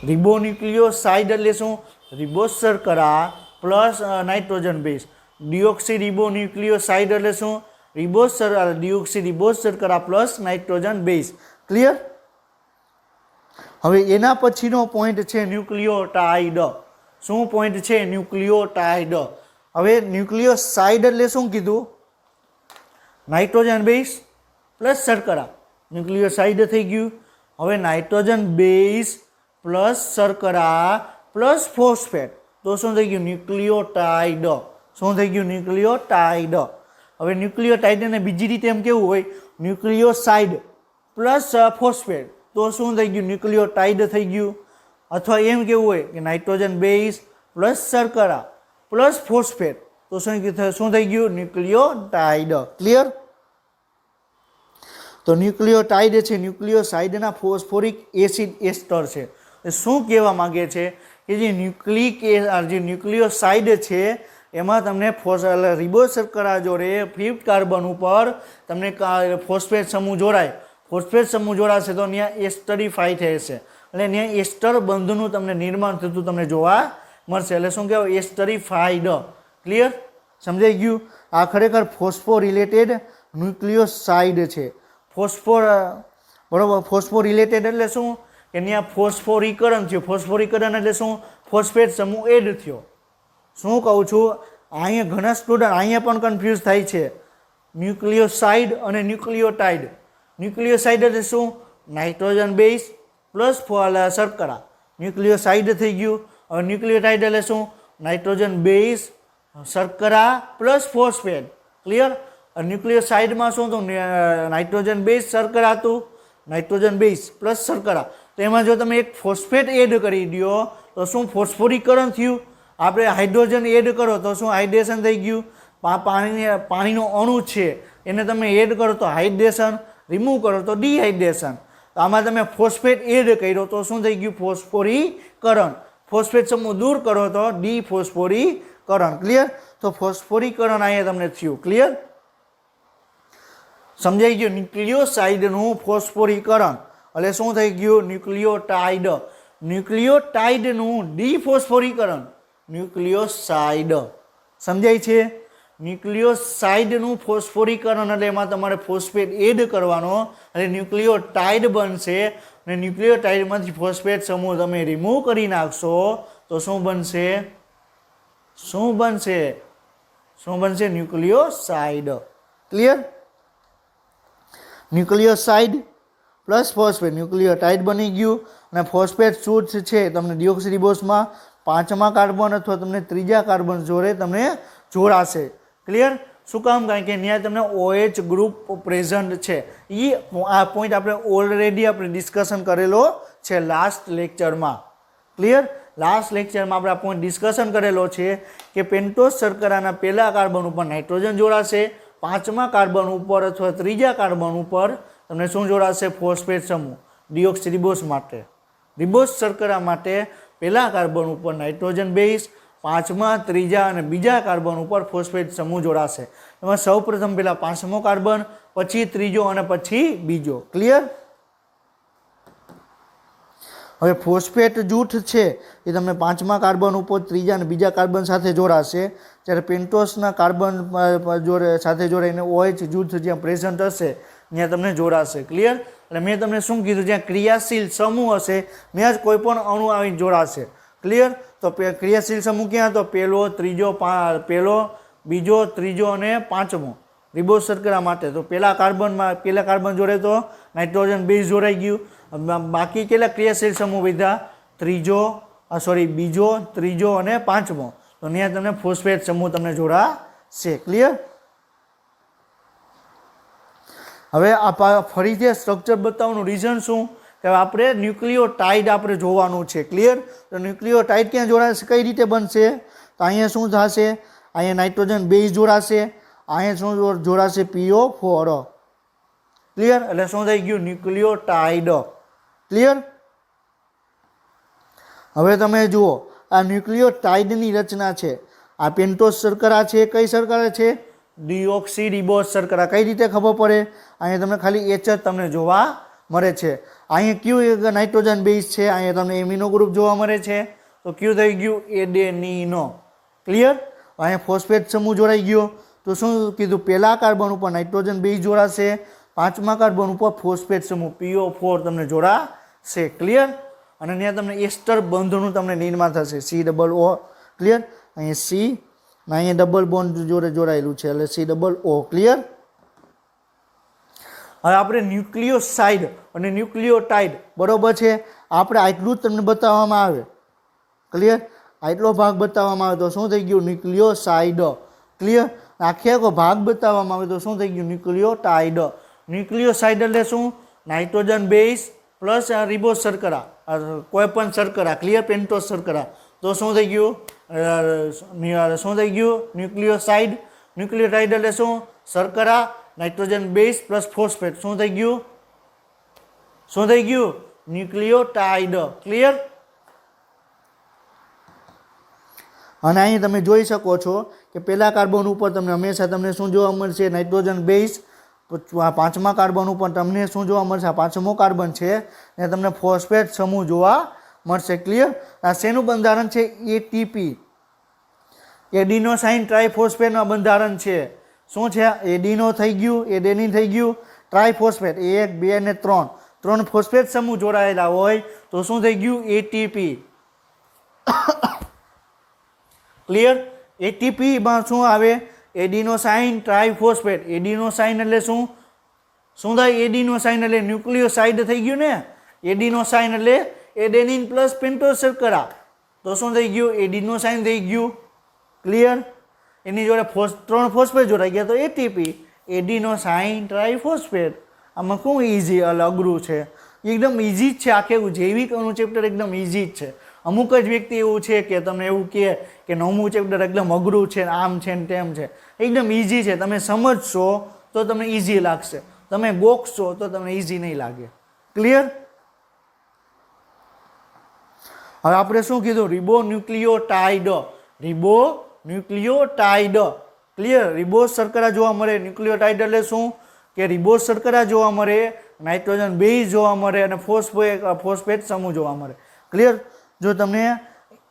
Speaker 1: રિબોન્યુક્લિયોસાઇડ એટલે શું? રિબોઝ શર્કરા plus nitrogen base. Deoxyribonucleoside એટલે શું? ડીઓક્સી રિબોઝ શર્કરા પ્લસ નાઇટ્રોજન બેઝ. ક્લિયર? હવે એના પછીનો પોઈન્ટ છે ન્યુક્લિયોટાઇડ. શું પોઈન્ટ છે? ન્યુક્લિયોટાઇડ. હવે ન્યુક્લિયોસાઇડ એટલે શું કીધું? નાઇટ્રોજન બેઝ પ્લસ શર્કરા. ન્યુક્લિયોસાઇડ થઈ ગયું. હવે નાઇટ્રોજન બેઝ પ્લસ શર્કરા પ્લસ ફોસ્ફેટ તો શું થઈ ગયું? ન્યુક્લિયોટાઇડ. શું થઈ ગયું? ન્યુક્લિયોટાઇડ. હવે ન્યુક્લિયોટાઇડને બીજી રીતે એમ કેવું હોય? ન્યુક્લિયોસાઇડ પ્લસ ફોસ્ફેટ તો શું થઈ ગયું? ન્યુક્લિયોટાઇડ થઈ ગયું. અથવા એમ કેવું હોય કે નાઇટ્રોજન બેઝ પ્લસ શર્કરા પ્લસ ફોસ્ફેટ તો શું થઈ ગયું? ન્યુક્લિયોટાઇડ. ક્લિયર? તો ન્યુક્લિયોટાઇડ છે ન્યુક્લિયોસાઇડના ફોસ્ફોરિક એસિડ એસ્ટર છે. શું કહેવા માંગે છે કે જે ન્યુક્લિયોસાઇડ છે એમાં તમને રિબોઝ શર્કરા જોડે 5th કાર્બન ઉપર તમને ફોસ્ફેટ સમૂહ જોડાય. ફોસ્ફેટ સમૂહ જોડાશે તો ત્યાં એસ્ટરીફાઈ થશે એટલે ત્યાં એસ્ટર બંધનું તમને નિર્માણ થતું તમને જોવા મળશે. એટલે શું કહેવાય? એસ્ટરીફાઈડ. ક્લિયર? સમજાઈ ગયું? આ ખરેખર ફોસ્ફોરિલેટેડ ન્યુક્લિયોસાઇડ છે. બરોબર ફોસ્ફોરિલેટેડ એટલે શું કે ત્યાં ફોસ્ફોરીકરણ થયું. ફોસ્ફોરીકરણ એટલે શું? ફોસ્ફેટ સમૂહ એડ થયો. શું કહું છું? અહીંયા ઘણા સ્ટુડન્ટ અહીંયા પણ કન્ફ્યુઝ થાય છે ન્યુક્લિયોસાઇડ અને ન્યુક્લિયોટાઇડ. ન્યુક્લિયોસાઇડ એટલે શું? નાઇટ્રોજન બેઝ પ્લસ શર્કરા. ન્યુક્લિયોસાઇડ થઈ ગયું. હવે ન્યુક્લિયોટાઇડ એટલે શું? નાઇટ્રોજન બેઝ શર્કરા પ્લસ ફોસ્ફેટ. ક્લિયર? ન્યુક્લિયોસાઇડમાં શું હતું? નાઇટ્રોજન બેઝ શર્કરા હતું. નાઇટ્રોજન બેઝ પ્લસ શર્કરા તો એમાં જો તમે એક ફોસ્ફેટ એડ કરી દો તો શું? ફોસ્ફોરીકરણ થયું. આપણે હાઇડ્રોજન એડ કરો તો શું? હાઇડ્રેશન થઈ ગયું. પાણીનો અણુ છે એને તમે એડ કરો તો હાઇડ્રેશન, રિમૂવ કરો તો ડિહાઇડ્રેશન. તો આમાં તમે ફોસ્ફેટ એડ કર્યો તો શું થઈ ગયું? ફોસ્ફોરીકરણ. ફોસ્ફેટ સમૂહ દૂર કરો તો ડિફોસ્ફોરીકરણ. ક્લિયર? તો ફોસ્ફોરીકરણ અહીંયા તમને થયું. ક્લિયર? સમજાઈ ગયું? ન્યુક્લિયોસાઇડનું ફોસ્ફોરીકરણ એટલે શું થઈ ગયું? ન્યુક્લિયોટાઇડ. ન્યુક્લિયોટાઇડનું ડિફોસ્ફોરીકરણ. ન્યુક્લિયોસાઇડ. સમજાય છે? ન્યુક્લિયોસાઇડનું ફોસ્ફોરીકરણ એટલે એમાં તમારે ફોસ્ફેટ એડ કરવાનો એટલે ન્યુક્લિયોટાઇડ બનશે અને ન્યુક્લિયોટાઇડમાંથી ફોસ્ફેટ સમૂહ તમે રિમૂવ કરી નાખશો તો શું બનશે? Nucleoside. Clear? Nucleoside plus phosphate nucleotide બની ગયું અને ફોસ્ફેટ શું છે તમને ડિઓક્સીરિબોસમાં 5મા કાર્બન અથવા તમને 3જા કાર્બન જોડે તમને જોડાશે. ક્લિયર? શું કામ? કારણ કે ત્યાં તમને OH ગ્રુપ પ્રેઝન્ટ છે. આ પોઈન્ટ આપણે ઓલરેડી આપણે ડિસ્કશન કરેલો છે લાસ્ટ લેક્ચરમાં. ક્લિયર? લાસ્ટ લેક્ચરમાં આપણે આ પોઈન્ટ ડિસ્કશન કરેલો છે કે પેન્ટોઝ શર્કરાના પહેલા કાર્બન ઉપર નાઇટ્રોજન જોડાશે, 5મા કાર્બન ઉપર અથવા 3જા કાર્બન ઉપર તમને શું જોડાશે? ફોસ્ફેટ સમૂહ. ડિઓક્સીરિબોસ માટે, રિબોસ શર્કરા માટે પહેલા કાર્બન ઉપર નાઇટ્રોજન બેઝ, 5મા, 3જા અને બીજા કાર્બન ઉપર ફોસ્ફેટ સમૂહ જોડાશે. એમાં સૌપ્રથમ પહેલા 5મો કાર્બન, પછી 3જો અને પછી બીજો. ક્લિયર? હવે ફોસ્ફેટ જૂથ છે એ તમને 5મા કાર્બન ઉપર 3જા અને બીજા કાર્બન સાથે જોડાશે, જ્યારે પેન્ટોસના કાર્બન સાથે જોડાઈને OH જૂથ જ્યાં પ્રેઝન્ટ હશે ત્યાં તમને જોડાશે. ક્લિયર? એટલે મેં તમને શું કીધું? જ્યાં ક્રિયાશીલ સમૂહ હશે ત્યાં જ કોઈ પણ અણુ આવીને જોડાશે. ક્લિયર? તો ક્રિયાશીલ સમૂહ ક્યાં હતો? પહેલો, બીજો, ત્રીજો અને 5મો રિબોઝ શર્કરા માટે. તો પહેલા કાર્બન જોડે તો નાઇટ્રોજન બેઝ જોડાઈ ગયું. બાકી કેટલા ક્રિયાશીલ સમૂહ વધ્યા? બીજો, ત્રીજો અને 5મો. તો ત્યાં તમને ફોસ્ફેટ સમૂહ તમને જોડાશે. ક્લિયર? હવે આ ફરીથી સ્ટ્રક્ચર બતાવવાનું રીઝન શું કે આપણે ન્યુક્લિયોટાઇડ આપણે જોવાનું છે. ક્લિયર? તો ન્યુક્લિયોટાઇડ ક્યાં જોડાશે? કઈ રીતે બનશે? તો અહીંયા શું થશે? અહીંયા નાઇટ્રોજન બેઝ જોડાશે, અહીંયા શું જોડાશે? PO4. ક્લિયર? એટલે શું થઈ ગયું? ન્યુક્લિયોટાઇડ. ક્લિયર? હવે તમે જુઓ આ ન્યુક્લિયોટાઇડની રચના છે. આ પેન્ટોઝ શર્કરા છે. કઈ શર્કરા છે? ડિઓક્સીરિબોઝ શર્કરા. કઈ રીતે ખબર પડે? અહીંયા તમને ખાલી H જ તમને જોવા મળે છે. અહીંયા ક્યુ નાઇટ્રોજન બેઝ છે, અહીંયા તમને એમિનો ગ્રુપ જોવા મળે છે. તો ક્યુ થઈ ગયું? એડેનીનો. ક્લિયર? અહીંયા ફોસ્ફેટ સમૂહ જોડાઈ ગયો. તો શું કીધું? પહેલા કાર્બન ઉપર નાઇટ્રોજન બેઝ જોડાશે, 5મા કાર્બન ઉપર ફોસ્ફેટ સમૂહ PO4 તમને જોડાશે. ક્લિયર? અને ત્યાં તમને એસ્ટર બંધનું તમને નિર્માણ થશે, COO. ક્લિયર? અહીંયા C અહીંયા ડબલ બોન્ડ જોડે જોડાયેલું છે એટલે COO. ક્લિયર? હવે આપણે ન્યુક્લિયોસાઇડ અને ન્યુક્લિયોટાઇડ બરોબર છે, આપણે આટલું જ તમને બતાવવામાં આવે. ક્લિયર? આટલો ભાગ બતાવવામાં આવે તો શું થઈ ગયું? ન્યુક્લિયોસાઇડ. ક્લિયર? આખો ભાગ બતાવવામાં આવે તો શું થઈ ગયું? ન્યુક્લિયોટાઇડ. ન્યુક્લિયોસાઇડ એટલે શું? નાઇટ્રોજન બેઝ પ્લસ રિબોઝ શર્કરા, કોઈ પણ શર્કરા. ક્લિયર? પેન્ટોઝ શર્કરા. તો શું થઈ ગયું? ન્યુક્લિયોસાઇડ. ન્યુક્લિયોટાઇડ એટલે શું? શર્કરા, નાઇટ્રોજન બેઝ પ્લસ ફોસ્ફેટ. શું થઈ ગયું? ન્યુક્લિયોટાઇડ. ક્લિયર? અને અહીં તમે જોઈ શકો છો કે પહેલા કાર્બન ઉપર તમને હંમેશા તમને શું જોવા મળશે? Nitrogen base. 5મા કાર્બન ઉપર તમને શું જોવા મળશે? 5મો કાર્બન છે અને તમને ફોસ્ફેટ સમૂહ જોવા મળશે. ક્લિયર? આ શેનું બંધારણ છે? ATP, એડિનોસાઇન ટ્રાઇફોસ્ફેટનું બંધારણ છે. શું છે? એડિનો થઈ ગયું, એડેનિન થઈ ગયું, ટ્રાઇફોસ્ફેટ 1, 2 અને 3 ફોસ્ફેટ સમૂહ જોડાયેલા હોય તો શું થઈ ગયું? ATP. ક્લિયર? ATP માં શું આવે? Adenosine triphosphate. એડિનોસાઇન એટલે શું થાય? એડિનોસાઇન એટલે ન્યુક્લિયોસાઇડ થઈ ગયું ને. એડિનોસાઇન એટલે એડેનિન પ્લસ પેન્ટોઝ શર્કરા. તો શું થઈ ગયું? એડિનોસાઇન થઈ ગયું. ક્લિયર? એની જોડે 3 ફોસ્ફેટ જોડાઈ ગયા તો ATP, એડિનોસાઇન ટ્રાઇફોસ્ફેટ. આમાં શું ઇઝી અઘરું છે? એકદમ ઇઝી જ છે. આખે જૈવિક અણુ ચેપ્ટર એકદમ ઇઝી જ છે. અમુક જ વ્યક્તિ એવું છે કે તમને એવું કહે કે 9મું ચેપ્ટર એકદમ અઘરું છે, આમ છે ને તેમ છે. એકદમ ઇઝી છે. તમે સમજશો તો તમને ઇઝી લાગશે, તમે ગોખશો તો તમને ઇઝી નહીં લાગે. ક્લિયર? હવે આપણે શું કીધું? રિબોન્યુક્લિયોટાઇડ. ક્લિયર? રિબોઝ શર્કરા જોવા મળે. ન્યુક્લિયોટાઇડ એટલે શું? કે રિબોઝ શર્કરા જોવા મળે, નાઇટ્રોજન બેઝ જોવા મળે અને ફોસ્ફેટ સમૂહ જોવા મળે. ક્લિયર? જો તમને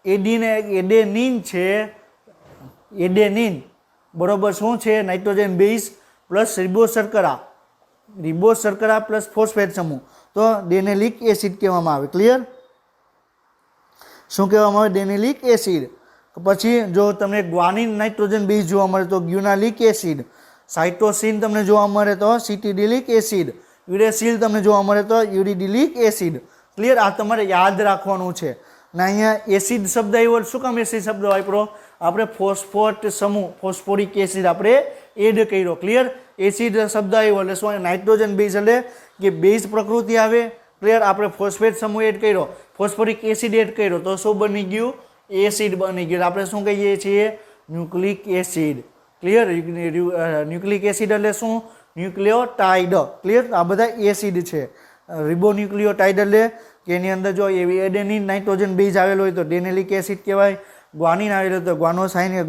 Speaker 1: એડેનિન છે, એડેનિન બરોબર શું છે? નાઇટ્રોજન બેઝ પ્લસ રિબોઝ શર્કરા પ્લસ ફોસ્ફેટ સમૂહ, તો ડેનેલિક એસિડ કહેવામાં આવે. ક્લિયર? શું કહેવામાં આવે? ડેનેલિક એસિડ. પછી જો તમને ગ્વાનિન નાઇટ્રોજન બેઝ જોવા મળે તો ગ્યુનાલિક એસિડ, સાઇટોસિન તમને જોવા મળે તો સિટિડિલિક એસિડ, યુરેસિલ તમને જોવા મળે તો યુરિડિલિક એસિડ. ક્લિયર? આ તમારે યાદ રાખવાનું છે. ને અહીંયા એસિડ શબ્દ આવ્યો, શું કામ એસિડ શબ્દ વાપરો? આપણે ફોસ્ફેટ સમૂહ, ફોસ્ફોરિક એસિડ આપણે એડ કર્યો. ક્લિયર? એસિડ શબ્દ આવ્યો એટલે શું? નાઇટ્રોજન બેઝ એટલે કે બેઝ પ્રકૃતિ આવે. ક્લિયર? આપણે ફોસ્ફેટ સમૂહ એડ કર્યો, ફોસ્ફોરિક એસિડ એડ કર્યો તો શું બની ગયું? એસિડ બની ગયું. આપણે શું કહીએ છીએ? Nucleic acid. Clear? Nucleic acid એટલે શું? ન્યુક્લિયોટાઇડ. ક્લિયર? આ બધા એસિડ છે. રિબોન્યુક્લિયોટાઇડ એટલે કે એની અંદર જો એડેનિન નાઇટ્રોજન બેઝ આવેલો હોય તો ડેનેલિક એસિડ કહેવાય, ગ્વાનિન આવેલો હોય તો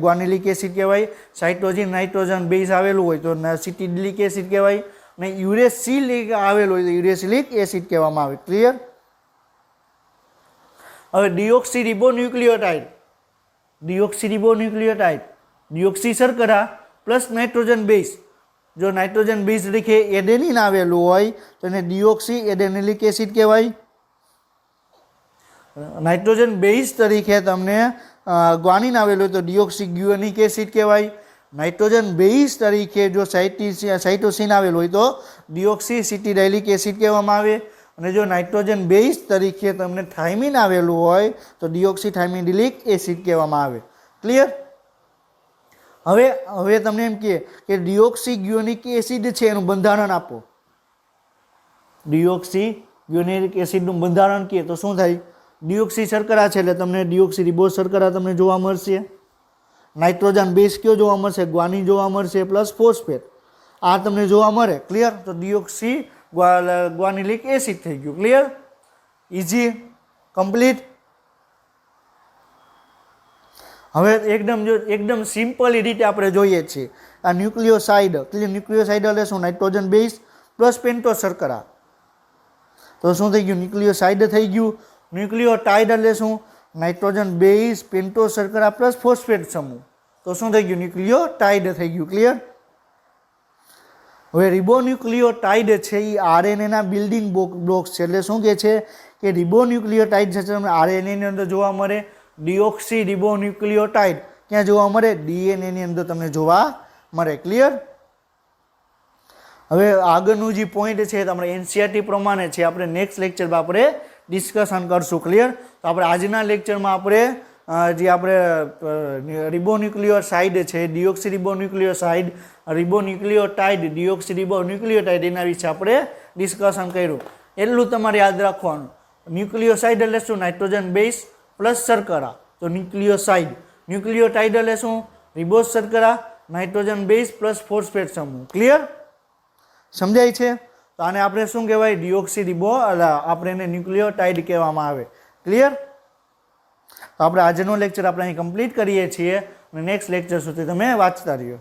Speaker 1: ગ્વાનિલિક એસિડ કહેવાય, સાઇટોસિન નાઇટ્રોજન બેઝ આવેલું હોય તો સિટિડિલિક એસિડ કહેવાય, અને યુરેસિલિક આવેલું હોય તો યુરેસિલિક એસિડ કહેવામાં આવે. ક્લિયર? હવે ડિઓક્સીરિબોન્યુક્લિયોટાઇડ, ડિઓક્સી શર્કરા પ્લસ નાઇટ્રોજન બેઝ. જો નાઇટ્રોજન બેઝ તરીકે એડેનિન આવેલું હોય તો એને ડિઓક્સી એડેનિલિક એસિડ કહેવાય. નાઇટ્રોજન બેઝ તરીકે તમને ગ્વાનિન આવેલું હોય તો ડિઓક્સી ગ્યુઅનિક એસિડ કહેવાય. નાઇટ્રોજન બેઝ તરીકે જો સાઇટોસિન આવેલું હોય તો ડિઓક્સી સિટિડાઇલિક એસિડ કહેવામાં આવે. અને જો નાઇટ્રોજન બેઝ તરીકે તમને થાઇમિન આવેલું હોય તો ડિઓક્સી થાઇમિડિલિક એસિડ કહેવામાં આવે. ક્લિયર? હવે તમને એમ કહે કે ડિઓક્સી ગ્યુઅનિક એસિડ છે એનું બંધારણ આપો. ડિઓક્સી ગ્યુઅનિક એસિડનું બંધારણ કહે તો શું થાય? ડિઓક્સી શર્કરા છે એટલે તમને ડિઓક્સી રિબોઝ શર્કરા તમને જોવા મળશે. નાઇટ્રોજન બેઝ કયો જોવા મળશે? ગ્વાનિન જોવા મળશે પ્લસ ફોસ્ફેટ. આ તમને જોવા મળે. ક્લિયર? તો ડિઓક્સી ગ્વાનિલિક એસિડ થઈ ગયું. ક્લિયર? ઇઝી? કમ્પ્લીટ? હવે એકદમ સિમ્પલી રીતે આપણે જોઈએ છીએ આ ન્યુક્લિયોસાઇડ. ક્લિયર? ન્યુક્લિયોસાઇડ એટલે શું? નાઇટ્રોજન બેઝ પ્લસ પેન્ટોસ શર્કરા. તો શું થઈ ગયું? ન્યુક્લિયોસાઇડ થઈ ગયું. ન્યુક્લિયોટાઇડ એટલે શું? નાઇટ્રોજન બેઝ પેન્ટોસ શર્કરા પ્લસ ફોસ્ફેટ સમૂહ. તો શું થઈ ગયું? ન્યુક્લિયોટાઇડ થઈ ગયું. ક્લિયર? હવે રિબોન્યુક્લિયોટાઇડ છે એ આરએનએના બિલ્ડિંગ બ્લોક્સ છે. એટલે શું કહે છે કે રિબોન્યુક્લિયોટાઇડ છે તમને આરએનએની અંદર જોવા મળે. ડિઓક્સી રિબોન્યુક્લિયોટાઇડ ક્યાં જોવા મળે? ડીએનએની અંદર તમને જોવા મળે. ક્લિયર? હવે આગળનું જે પોઈન્ટ છે તમારે એનસીઆરટી પ્રમાણે છે, આપણે નેક્સ્ટ લેક્ચરમાં આપણે ડિસ્કશન કરશું. ક્લિયર? તો આપણે આજના લેક્ચરમાં આપણે જે આપણે રિબોન્યુક્લિયોસાઇડ છે, ડિઓક્સી રિબોન્યુક્લિયોસાઇડ, રિબોન્યુક્લિયોટાઇડ, ડિઓક્સી રિબોન્યુક્લિયોટાઇડ એના વિશે આપણે ડિસ્કશન કર્યું. એટલું તમારે યાદ રાખવાનું. ન્યુક્લિયોસાઇડ એટલે શું? નાઇટ્રોજન બેઝ પ્લસ શર્કરા તો ન્યુક્લિયોસાઇડ. ન્યુક્લિયોટાઇડ એટલે શું? રિબોઝ શર્કરા, નાઇટ્રોજન બેઝ પ્લસ ફોસ્ફેટ સમૂહ. ક્લિયર? સમજાય છે? તો આને આપણે શું કહેવાય? ડિઓક્સી રિબો આપણે એને ન્યુક્લિયોટાઇડ કહેવામાં આવે. ક્લિયર? તો આપણે આજનો લેક્ચર આપણે અહીં કમ્પ્લીટ કરીએ છીએ અને નેક્સ્ટ લેક્ચર સુધી તમે વાંચતા રહ્યો.